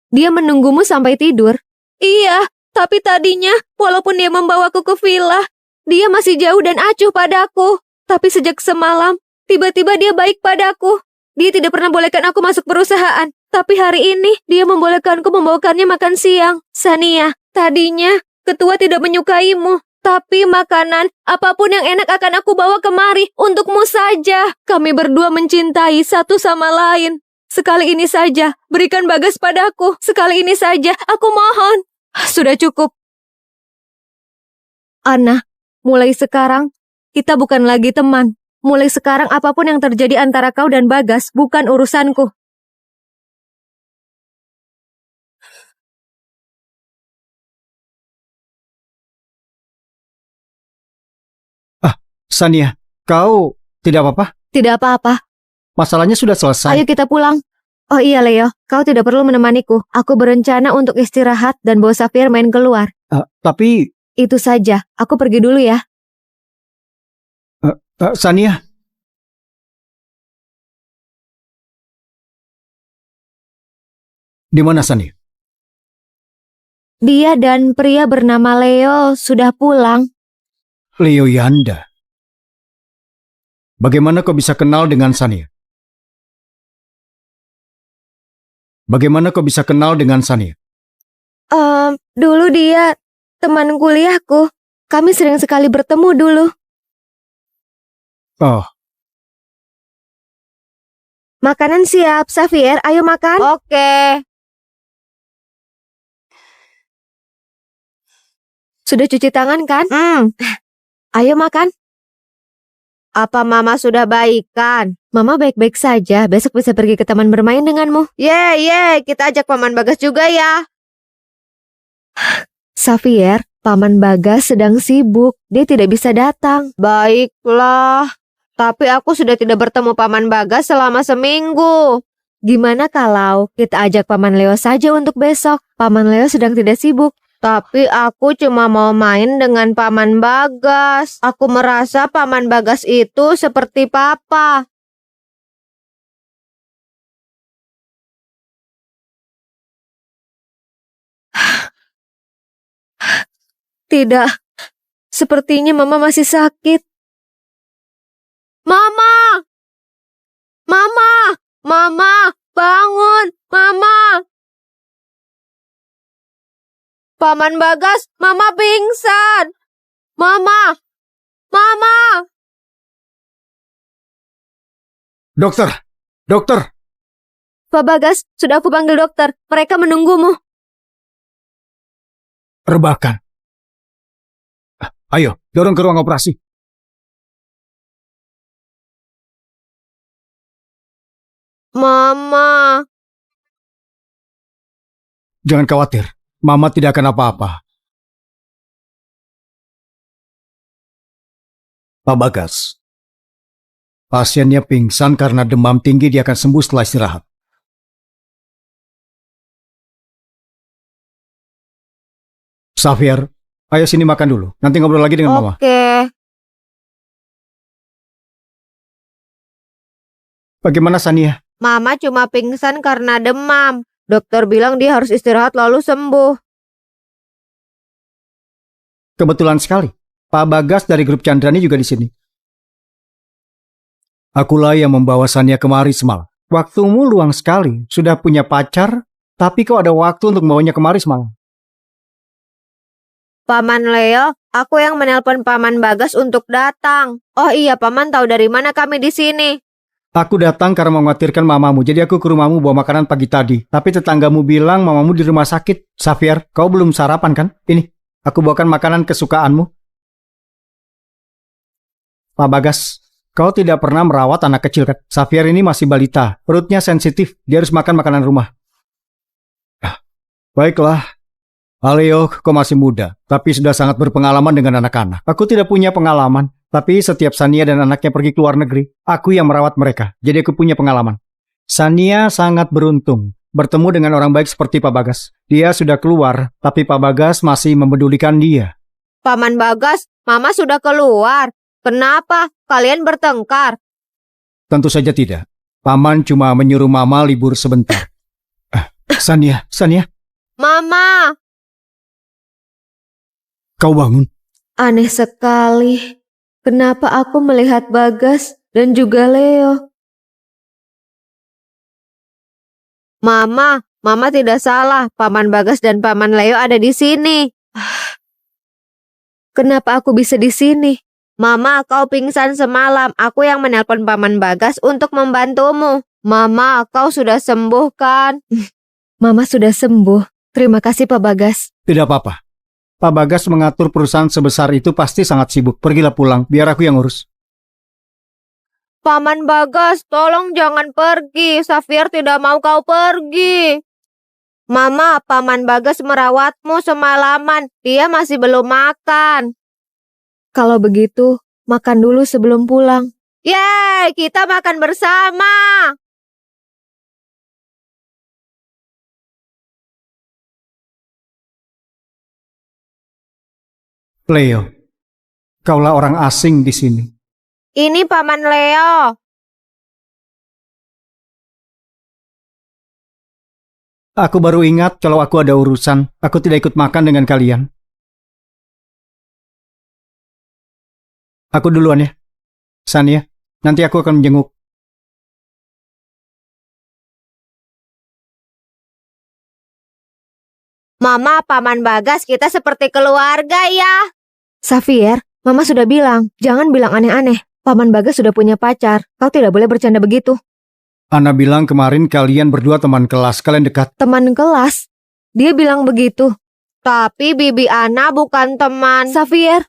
Dia menunggumu sampai tidur? Iya, tapi tadinya, walaupun dia membawaku ke villa, dia masih jauh dan acuh padaku. Tapi sejak semalam, tiba-tiba dia baik padaku. Dia tidak pernah bolehkan aku masuk perusahaan. Tapi hari ini, dia membolehkanku membawakannya makan siang. Sania, tadinya, ketua tidak menyukaimu. Tapi makanan, apapun yang enak akan aku bawa kemari untukmu saja. Kami berdua mencintai satu sama lain. Sekali ini saja, berikan Bagas padaku. Sekali ini saja, aku mohon. Sudah cukup. Ana, mulai sekarang, kita bukan lagi teman. Mulai sekarang apapun yang terjadi antara kau dan Bagas bukan urusanku. Sania, kau tidak apa-apa? Tidak apa-apa. Masalahnya sudah selesai. Ayo kita pulang. Oh iya Leo, kau tidak perlu menemaniku. Aku berencana untuk istirahat dan bawa Xavier main keluar. Tapi, Itu saja, aku pergi dulu ya. Sania, di mana Sania? Dia dan pria bernama Leo sudah pulang. Leo Yanda. Bagaimana kau bisa kenal dengan Sania? Bagaimana kau bisa kenal dengan Sania? Dulu dia teman kuliahku. Kami sering sekali bertemu dulu. Oh, Makanan siap, Xavier, ayo makan. Oke. Sudah cuci tangan kan? Ayo makan. Apa Mama sudah baikan? Mama baik-baik saja. Besok bisa pergi ke taman bermain denganmu. Ye, kita ajak Paman Bagas juga ya. Xavier, Paman Bagas sedang sibuk. Dia tidak bisa datang. Baiklah. Tapi aku sudah tidak bertemu Paman Bagas selama seminggu. Gimana kalau kita ajak Paman Leo saja untuk besok? Paman Leo sedang tidak sibuk. Tapi aku cuma mau main dengan Paman Bagas. Aku merasa Paman Bagas itu seperti Papa. Tidak, sepertinya Mama masih sakit. Mama! Mama! Mama! Bangun! Mama! Paman Bagas, Mama pingsan! Mama! Mama! dokter, dokter. Pak Bagas, sudah aku panggil dokter. Mereka menunggumu. Rebakan. Ayo, dorong ke ruang operasi. Mama. Jangan khawatir, Mama tidak akan apa-apa. Pak Bagas, pasiennya pingsan karena demam tinggi, dia akan sembuh setelah istirahat. Xavier, ayo sini makan dulu. Nanti ngobrol lagi dengan Mama. Oke. Bagaimana Sania? Mama cuma pingsan karena demam. Dokter bilang dia harus istirahat lalu sembuh. Kebetulan sekali. Pak Bagas dari grup Chandrani juga di sini. Akulah yang membawa Sania kemari semalam. Waktumu luang sekali. Sudah punya pacar, tapi kok ada waktu untuk membawanya kemari semalam? Paman Leo, aku yang menelpon Paman Bagas untuk datang. Oh iya, Paman tahu dari mana kami di sini. Aku datang karena mengkhawatirkan mamamu, jadi aku ke rumahmu bawa makanan pagi tadi. Tapi tetanggamu bilang mamamu di rumah sakit. Xavier, kau belum sarapan kan? Ini, aku bawakan makanan kesukaanmu. Pak Bagas, kau tidak pernah merawat anak kecil kan? Xavier ini masih balita, perutnya sensitif, dia harus makan makanan rumah. Baiklah, Leo, kau masih muda, tapi sudah sangat berpengalaman dengan anak-anak. Aku tidak punya pengalaman, tapi setiap Sania dan anaknya pergi ke luar negeri, aku yang merawat mereka, jadi aku punya pengalaman. Sania sangat beruntung bertemu dengan orang baik seperti Pak Bagas. Dia sudah keluar, tapi Pak Bagas masih mempedulikan dia. Paman Bagas, Mama sudah keluar. Kenapa? Kalian bertengkar? Tentu saja tidak. Paman cuma menyuruh Mama libur sebentar. Sania, Mama! kau bangun. Aneh sekali. Kenapa aku melihat Bagas dan juga Leo? Mama tidak salah. Paman Bagas dan Paman Leo ada di sini. Kenapa aku bisa di sini? Mama, kau pingsan semalam. Aku yang menelpon Paman Bagas untuk membantumu. Mama, kau sudah sembuh kan? Mama sudah sembuh. Terima kasih Pak Bagas. Tidak apa-apa. Pak Bagas mengatur perusahaan sebesar itu pasti sangat sibuk. Pergilah pulang, biar aku yang urus. Paman Bagas, tolong jangan pergi. Xavier tidak mau kau pergi. Mama, Paman Bagas merawatmu semalaman. Dia masih belum makan. Kalau begitu, makan dulu sebelum pulang. Yeay, kita makan bersama. Leo, kaulah orang asing di sini. Ini Paman Leo. Aku baru ingat kalau aku ada urusan. Aku tidak ikut makan dengan kalian. Aku duluan ya. Sania, nanti aku akan menjenguk. Mama, Paman Bagas, kita seperti keluarga ya. Xavier, Mama sudah bilang, jangan bilang aneh-aneh. Paman Bagas sudah punya pacar. Kau tidak boleh bercanda begitu. Ana bilang kemarin kalian berdua teman kelas, kalian dekat. Teman kelas? Dia bilang begitu. Tapi Bibi Ana bukan teman. Xavier,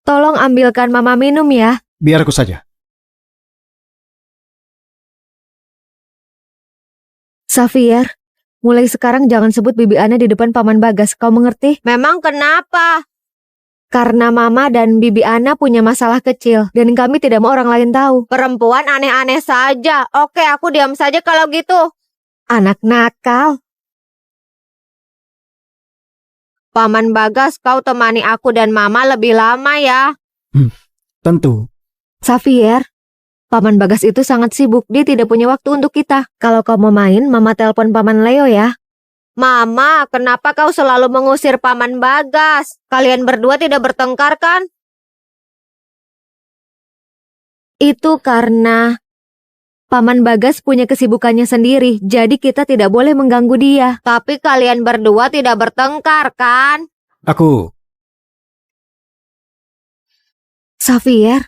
tolong ambilkan Mama minum ya. Biar aku saja. Xavier, mulai sekarang jangan sebut Bibi Ana di depan Paman Bagas. Kau mengerti? Memang kenapa? Karena Mama dan Bibi Ana punya masalah kecil dan kami tidak mau orang lain tahu. Perempuan aneh-aneh saja. Oke, aku diam saja kalau gitu. Anak nakal. Paman Bagas, kau temani aku dan Mama lebih lama ya. Tentu. Xavier, Paman Bagas itu sangat sibuk. Dia tidak punya waktu untuk kita. Kalau kau mau main, Mama telepon Paman Leo ya. Mama, kenapa kau selalu mengusir Paman Bagas? Kalian berdua tidak bertengkar kan? Itu karena Paman Bagas punya kesibukannya sendiri, jadi kita tidak boleh mengganggu dia. Tapi kalian berdua tidak bertengkar kan? Aku. Xavier,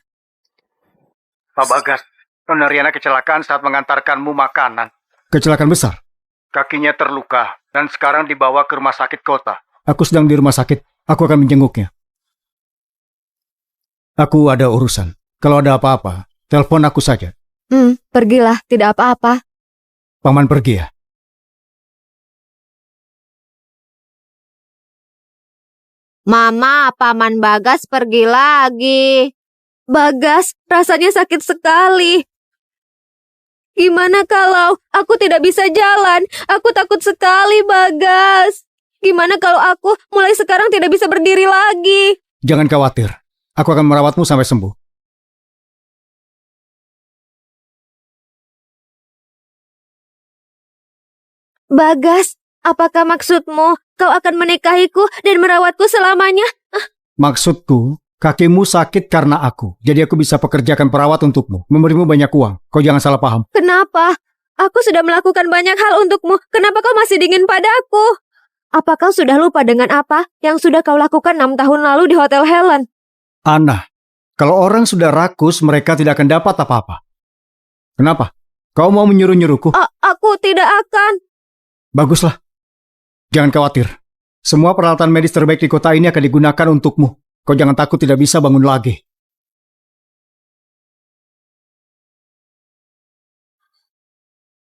Pak Bagas, Nona Riana kecelakaan saat mengantarkanmu makanan. Kecelakaan besar? Kakinya terluka dan sekarang dibawa ke rumah sakit kota. Aku sedang di rumah sakit. Aku akan menjenguknya. Aku ada urusan. Kalau ada apa-apa, telepon aku saja. Pergilah, tidak apa-apa. Paman pergi ya. Mama, Paman Bagas pergi lagi. Bagas, rasanya sakit sekali. Gimana kalau aku tidak bisa jalan? Aku takut sekali, Bagas. Gimana kalau aku mulai sekarang tidak bisa berdiri lagi? Jangan khawatir. Aku akan merawatmu sampai sembuh. Bagas, apakah maksudmu kau akan menikahiku dan merawatku selamanya? Maksudku, kakimu sakit karena aku. Jadi aku bisa pekerjakan perawat untukmu. Memberimu banyak uang. Kau jangan salah paham. Kenapa? Aku sudah melakukan banyak hal untukmu. Kenapa kau masih dingin padaku? Apa kau sudah lupa dengan apa yang sudah kau lakukan 6 tahun lalu di Hotel Helen? Ana, kalau orang sudah rakus, mereka tidak akan dapat apa-apa. Kenapa? Kau mau menyuruh-nyuruhku? Aku tidak akan. Baguslah. Jangan khawatir. Semua peralatan medis terbaik di kota ini akan digunakan untukmu. Kau jangan takut tidak bisa bangun lagi.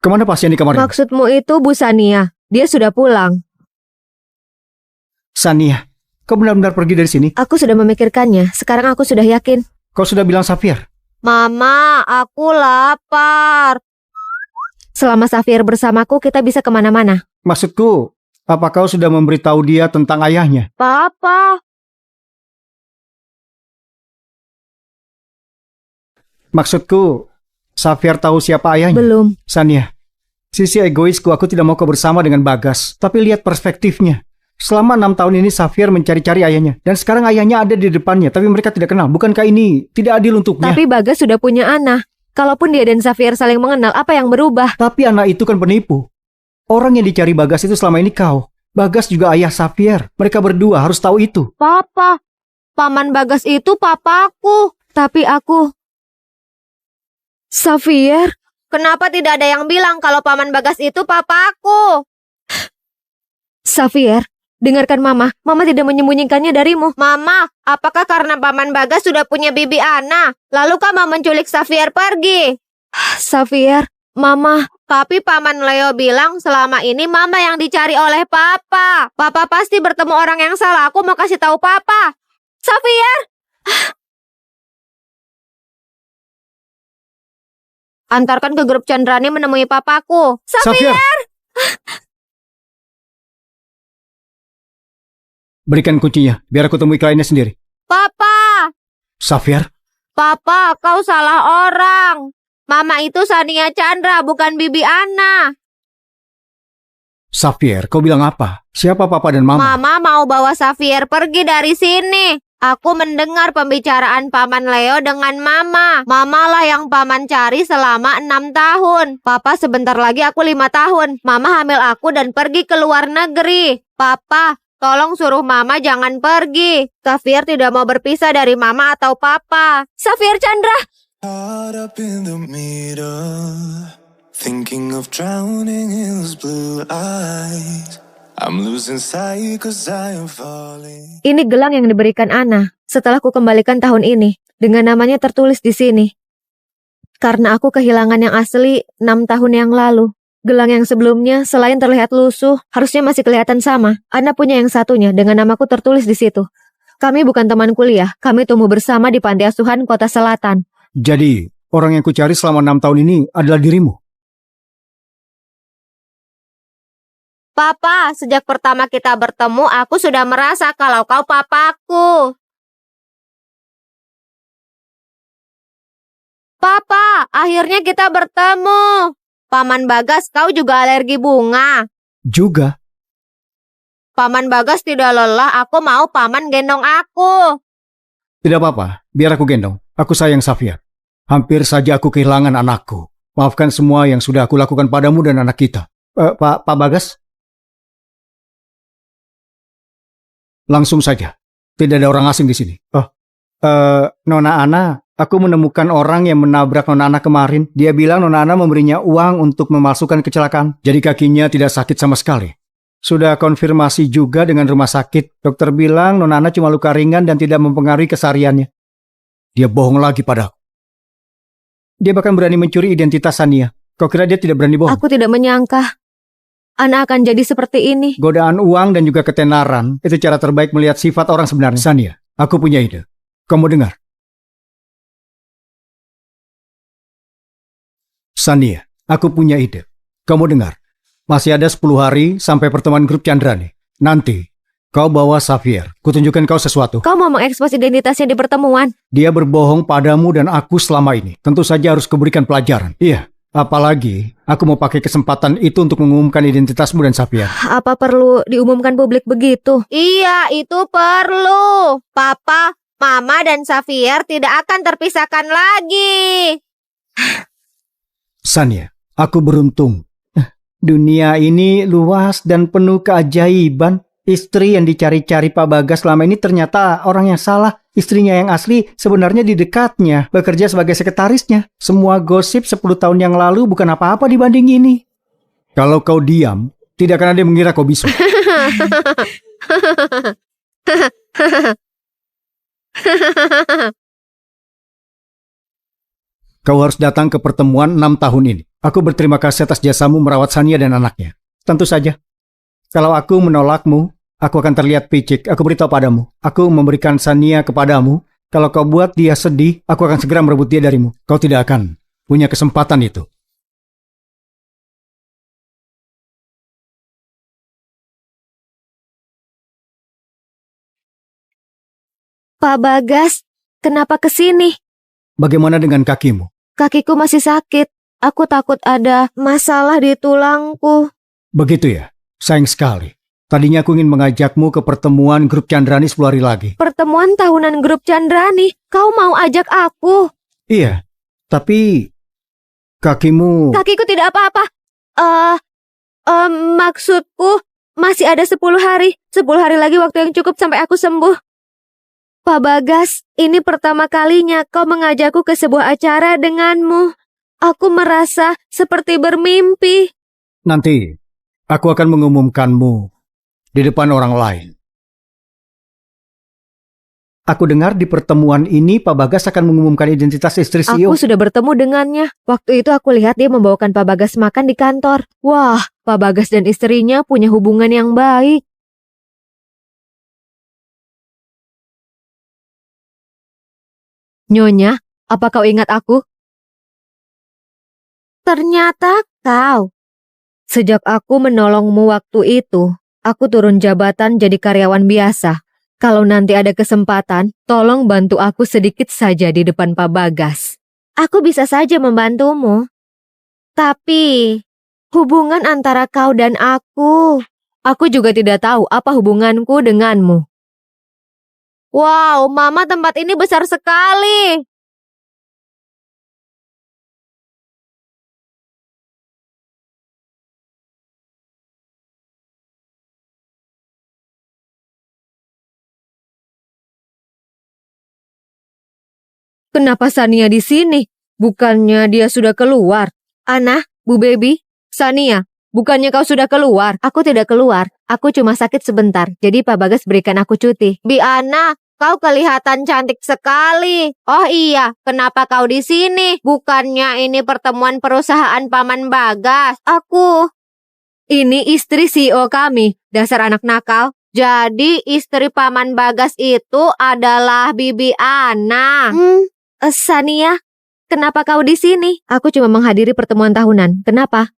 Kemana pasien di kamar ini? Maksudmu itu Bu Sania. Dia sudah pulang. Sania, kau benar-benar pergi dari sini? Aku sudah memikirkannya. Sekarang aku sudah yakin. Kau sudah bilang Xavier? Mama, aku lapar. Selama Xavier bersamaku, kita bisa kemana-mana. Maksudku, apa kau sudah memberitahu dia tentang ayahnya? Papa. Maksudku, Xavier tahu siapa ayahnya? Belum. Sania, sisi egoisku aku tidak mau kau bersama dengan Bagas. Tapi lihat perspektifnya. Selama 6 tahun ini Xavier mencari-cari ayahnya. Dan sekarang ayahnya ada di depannya, tapi mereka tidak kenal. Bukankah ini tidak adil untuknya? Tapi Bagas sudah punya anak. Kalaupun dia dan Xavier saling mengenal, apa yang berubah? Tapi anak itu kan penipu. Orang yang dicari Bagas itu selama ini kau. Bagas juga ayah Xavier. Mereka berdua harus tahu itu. Papa. Paman Bagas itu papaku. Tapi aku... Xavier? Kenapa tidak ada yang bilang kalau Paman Bagas itu papaku? Xavier, Dengarkan Mama, Mama tidak menyembunyikannya darimu. Mama, apakah karena Paman Bagas sudah punya bibi Ana, lalu kamu menculik Xavier pergi? Xavier, Mama. Tapi Paman Leo bilang selama ini Mama yang dicari oleh Papa. Papa pasti bertemu orang yang salah. Aku mau kasih tahu Papa. Xavier! Antarkan ke grup Chandrani menemui papaku. Xavier! Berikan kuncinya, biar aku temui kliennya sendiri. Papa! Xavier? Papa, kau salah orang. Mama itu Sania Chandra, bukan Bibi Ana. Xavier, kau bilang apa? Siapa Papa dan Mama? Mama mau bawa Xavier pergi dari sini. Aku mendengar pembicaraan Paman Leo dengan Mama. Mama lah yang Paman cari selama 6 tahun. Papa sebentar lagi aku 5 tahun. Mama hamil aku dan pergi ke luar negeri. Papa, tolong suruh Mama jangan pergi. Xavier tidak mau berpisah dari Mama atau Papa. Xavier Chandra! Caught up in the middle, thinking of drowning in those blue eyes. I'm losing sight cause I am falling. Ini gelang yang diberikan Ana setelah ku kembalikan tahun ini. Dengan namanya tertulis di sini. Karena aku kehilangan yang asli 6 tahun yang lalu. Gelang yang sebelumnya selain terlihat lusuh, harusnya masih kelihatan sama. Ana punya yang satunya dengan namaku tertulis di situ. Kami bukan teman kuliah, kami tumbuh bersama di panti asuhan Kota Selatan. Jadi, orang yang kucari selama 6 tahun ini adalah dirimu? Papa, sejak pertama kita bertemu, aku sudah merasa kalau kau papaku. Papa, akhirnya kita bertemu. Paman Bagas, kau juga alergi bunga. Juga. Paman Bagas tidak lelah, aku mau Paman gendong aku. Tidak apa-apa, biar aku gendong. Aku sayang Xavier. Hampir saja aku kehilangan anakku. Maafkan semua yang sudah aku lakukan padamu dan anak kita. Pak Bagas? Langsung saja. Tidak ada orang asing di sini. Nona Ana, aku menemukan orang yang menabrak Nona Ana kemarin. Dia bilang Nona Ana memberinya uang untuk memalsukan kecelakaan. Jadi kakinya tidak sakit sama sekali. Sudah konfirmasi juga dengan rumah sakit. Dokter bilang Nona Ana cuma luka ringan dan tidak mempengaruhi kesehariannya. Dia bohong lagi padaku. Dia bahkan berani mencuri identitas Sania. Kau kira dia tidak berani bohong? Aku tidak menyangka Ana akan jadi seperti ini. Godaan uang dan juga ketenaran, itu cara terbaik melihat sifat orang sebenarnya. Sania, aku punya ide. Kamu dengar? Sania, aku punya ide. Kamu dengar? Masih ada 10 hari sampai pertemuan grup Chandrani. Nanti, kau bawa Xavier. Kutunjukkan kau sesuatu. Kau mau mengekspos identitasnya di pertemuan. Dia berbohong padamu dan aku selama ini. Tentu saja harus kuberikan pelajaran. Iya. Apalagi, aku mau pakai kesempatan itu untuk mengumumkan identitasmu dan Xavier. Apa perlu diumumkan publik begitu? Iya, itu perlu. Papa, Mama, dan Xavier tidak akan terpisahkan lagi. Sania, aku beruntung. Dunia ini luas dan penuh keajaiban. Istri yang dicari-cari Pak Bagas selama ini ternyata orang yang salah. Istrinya yang asli sebenarnya di dekatnya, bekerja sebagai sekretarisnya. Semua gosip 10 tahun yang lalu bukan apa-apa dibanding ini. Kalau kau diam, tidak akan ada yang mengira kau bisu. Kau harus datang ke pertemuan 6 tahun ini. Aku berterima kasih atas jasamu merawat Sania dan anaknya. Tentu saja. Kalau aku menolakmu, aku akan terlihat picik. Aku beritahu padamu. Aku memberikan Sania kepadamu. Kalau kau buat dia sedih, aku akan segera merebut dia darimu. Kau tidak akan punya kesempatan itu. Pak Bagas, kenapa kesini? Bagaimana dengan kakimu? Kakiku masih sakit. Aku takut ada masalah di tulangku. Begitu ya? Sayang sekali. Tadinya aku ingin mengajakmu ke pertemuan grup Chandrani 10 hari lagi. Pertemuan tahunan grup Chandrani? Kau mau ajak aku? Iya, tapi kakimu... Kakiku tidak apa-apa. Maksudku masih ada 10 hari. 10 hari lagi waktu yang cukup sampai aku sembuh. Pak Bagas, ini pertama kalinya kau mengajakku ke sebuah acara denganmu. Aku merasa seperti bermimpi. Nanti, aku akan mengumumkanmu di depan orang lain. Aku dengar di pertemuan ini Pak Bagas akan mengumumkan identitas istri CEO. Aku sudah bertemu dengannya. Waktu itu aku lihat dia membawakan Pak Bagas makan di kantor. Wah, Pak Bagas dan istrinya punya hubungan yang baik. Nyonya, apa kau ingat aku? Ternyata kau. Sejak aku menolongmu waktu itu, aku turun jabatan jadi karyawan biasa. Kalau nanti ada kesempatan, tolong bantu aku sedikit saja di depan Pak Bagas. Aku bisa saja membantumu. Tapi, hubungan antara kau dan aku juga tidak tahu apa hubunganku denganmu. Wow, Mama, tempat ini besar sekali. Kenapa Sania di sini? Bukannya dia sudah keluar? Ana, Bu Baby, Sania, bukannya kau sudah keluar? Aku tidak keluar, aku cuma sakit sebentar. Jadi Pak Bagas berikan aku cuti. Bi Ana, kau kelihatan cantik sekali. Oh iya, kenapa kau di sini? Bukannya ini pertemuan perusahaan Paman Bagas? Ini istri CEO kami, dasar anak nakal. Jadi istri Paman Bagas itu adalah Bibi Ana. Sania, kenapa kau di sini? Aku cuma menghadiri pertemuan tahunan. Kenapa?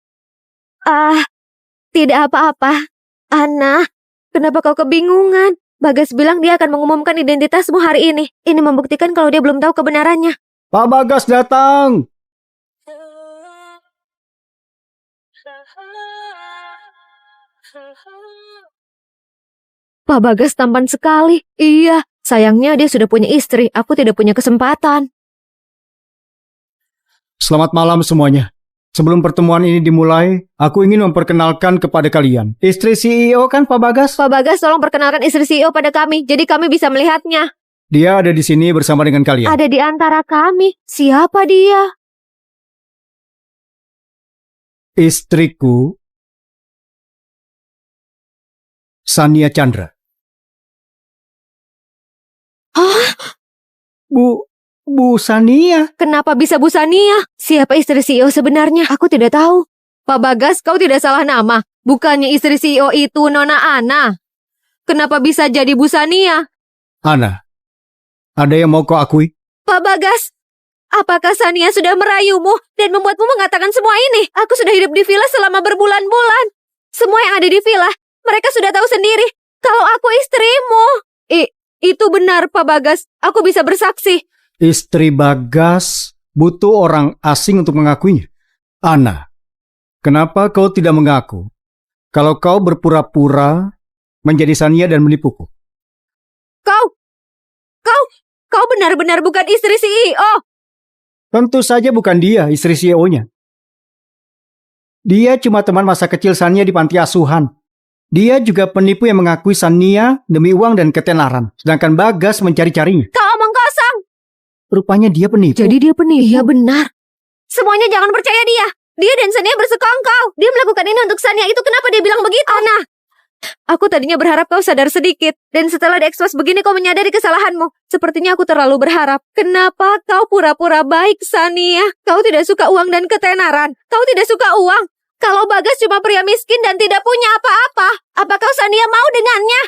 Tidak apa-apa. Ana, kenapa kau kebingungan? Bagas bilang dia akan mengumumkan identitasmu hari ini. Ini membuktikan kalau dia belum tahu kebenarannya. Pak Bagas datang! Pak Bagas tampan sekali. Iya, sayangnya dia sudah punya istri. Aku tidak punya kesempatan. Selamat malam semuanya. Sebelum pertemuan ini dimulai, aku ingin memperkenalkan kepada kalian. Istri CEO kan Pak Bagas? Pak Bagas, tolong perkenalkan istri CEO pada kami, jadi kami bisa melihatnya. Dia ada di sini bersama dengan kalian. Ada di antara kami. Siapa dia? Istriku, Sania Chandra. Hah? Bu Sania? Kenapa bisa Bu Sania? Siapa istri CEO sebenarnya? Aku tidak tahu. Pak Bagas, kau tidak salah nama. Bukannya istri CEO itu Nona Ana. Kenapa bisa jadi Bu Sania? Ana, ada yang mau kau akui? Pak Bagas, apakah Sania sudah merayumu dan membuatmu mengatakan semua ini? Aku sudah hidup di villa selama berbulan-bulan. Semua yang ada di villa, mereka sudah tahu sendiri kalau aku istrimu. Itu benar, Pak Bagas. Aku bisa bersaksi. Istri Bagas butuh orang asing untuk mengakuinya. Ana, kenapa kau tidak mengaku kalau kau berpura-pura menjadi Sania dan menipuku? Kau benar-benar bukan istri CEO. Tentu saja bukan dia, istri CEO-nya. Dia cuma teman masa kecil Sania di panti asuhan. Dia juga penipu yang mengakui Sania demi uang dan ketenaran, sedangkan Bagas mencari-carinya. Kau omong kosong. Rupanya dia penipu. Jadi dia penipu? Iya benar. Semuanya jangan percaya dia. Dia dan Sania bersekongkol. Dia melakukan ini untuk Sania. Itu kenapa dia bilang begitu? Ana, aku tadinya berharap kau sadar sedikit. Dan setelah diekspos begini kau menyadari kesalahanmu. Sepertinya aku terlalu berharap. Kenapa kau pura-pura baik, Sania? Kau tidak suka uang dan ketenaran. Kau tidak suka uang. Kalau Bagas cuma pria miskin dan tidak punya apa-apa, apakah Sania mau dengannya?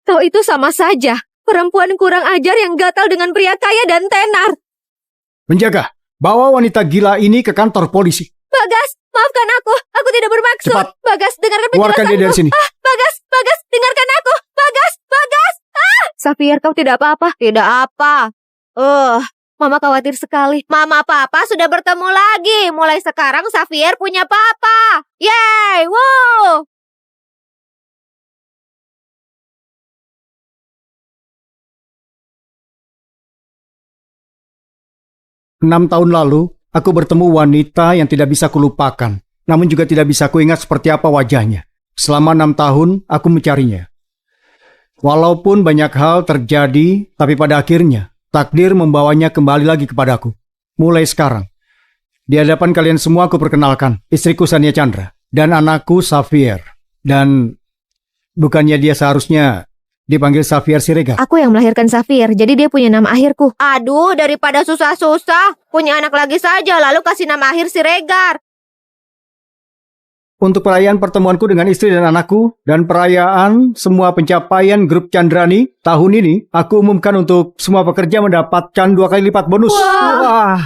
Kau itu sama saja. Perempuan kurang ajar yang gatal dengan pria kaya dan tenar. Penjaga, bawa wanita gila ini ke kantor polisi. Bagas, maafkan aku. Aku tidak bermaksud. Cepat. Bagas, dengarkan penjelasanku. Keluarkan dia dari sini. Bagas, dengarkan aku. Bagas. Xavier, kau tidak apa-apa? Tidak apa. Mama khawatir sekali. Mama Papa sudah bertemu lagi. Mulai sekarang Xavier punya Papa. Yeay, wow. 6 tahun lalu, aku bertemu wanita yang tidak bisa kulupakan, namun juga tidak bisa kuingat seperti apa wajahnya. Selama 6 tahun, aku mencarinya. Walaupun banyak hal terjadi, tapi pada akhirnya, takdir membawanya kembali lagi kepadaku. Mulai sekarang, di hadapan kalian semua aku perkenalkan, istriku Sania Chandra, dan anakku Xavier. Dan Bukannya dia seharusnya dipanggil Xavier Siregar? Aku yang melahirkan Xavier, jadi dia punya nama akhirku. Aduh, daripada susah-susah, punya anak lagi saja lalu kasih nama akhir Siregar. Untuk perayaan pertemuanku dengan istri dan anakku, dan perayaan semua pencapaian grup Candrani tahun ini, aku umumkan untuk semua pekerja mendapatkan 2 kali lipat bonus. Wah. Wah.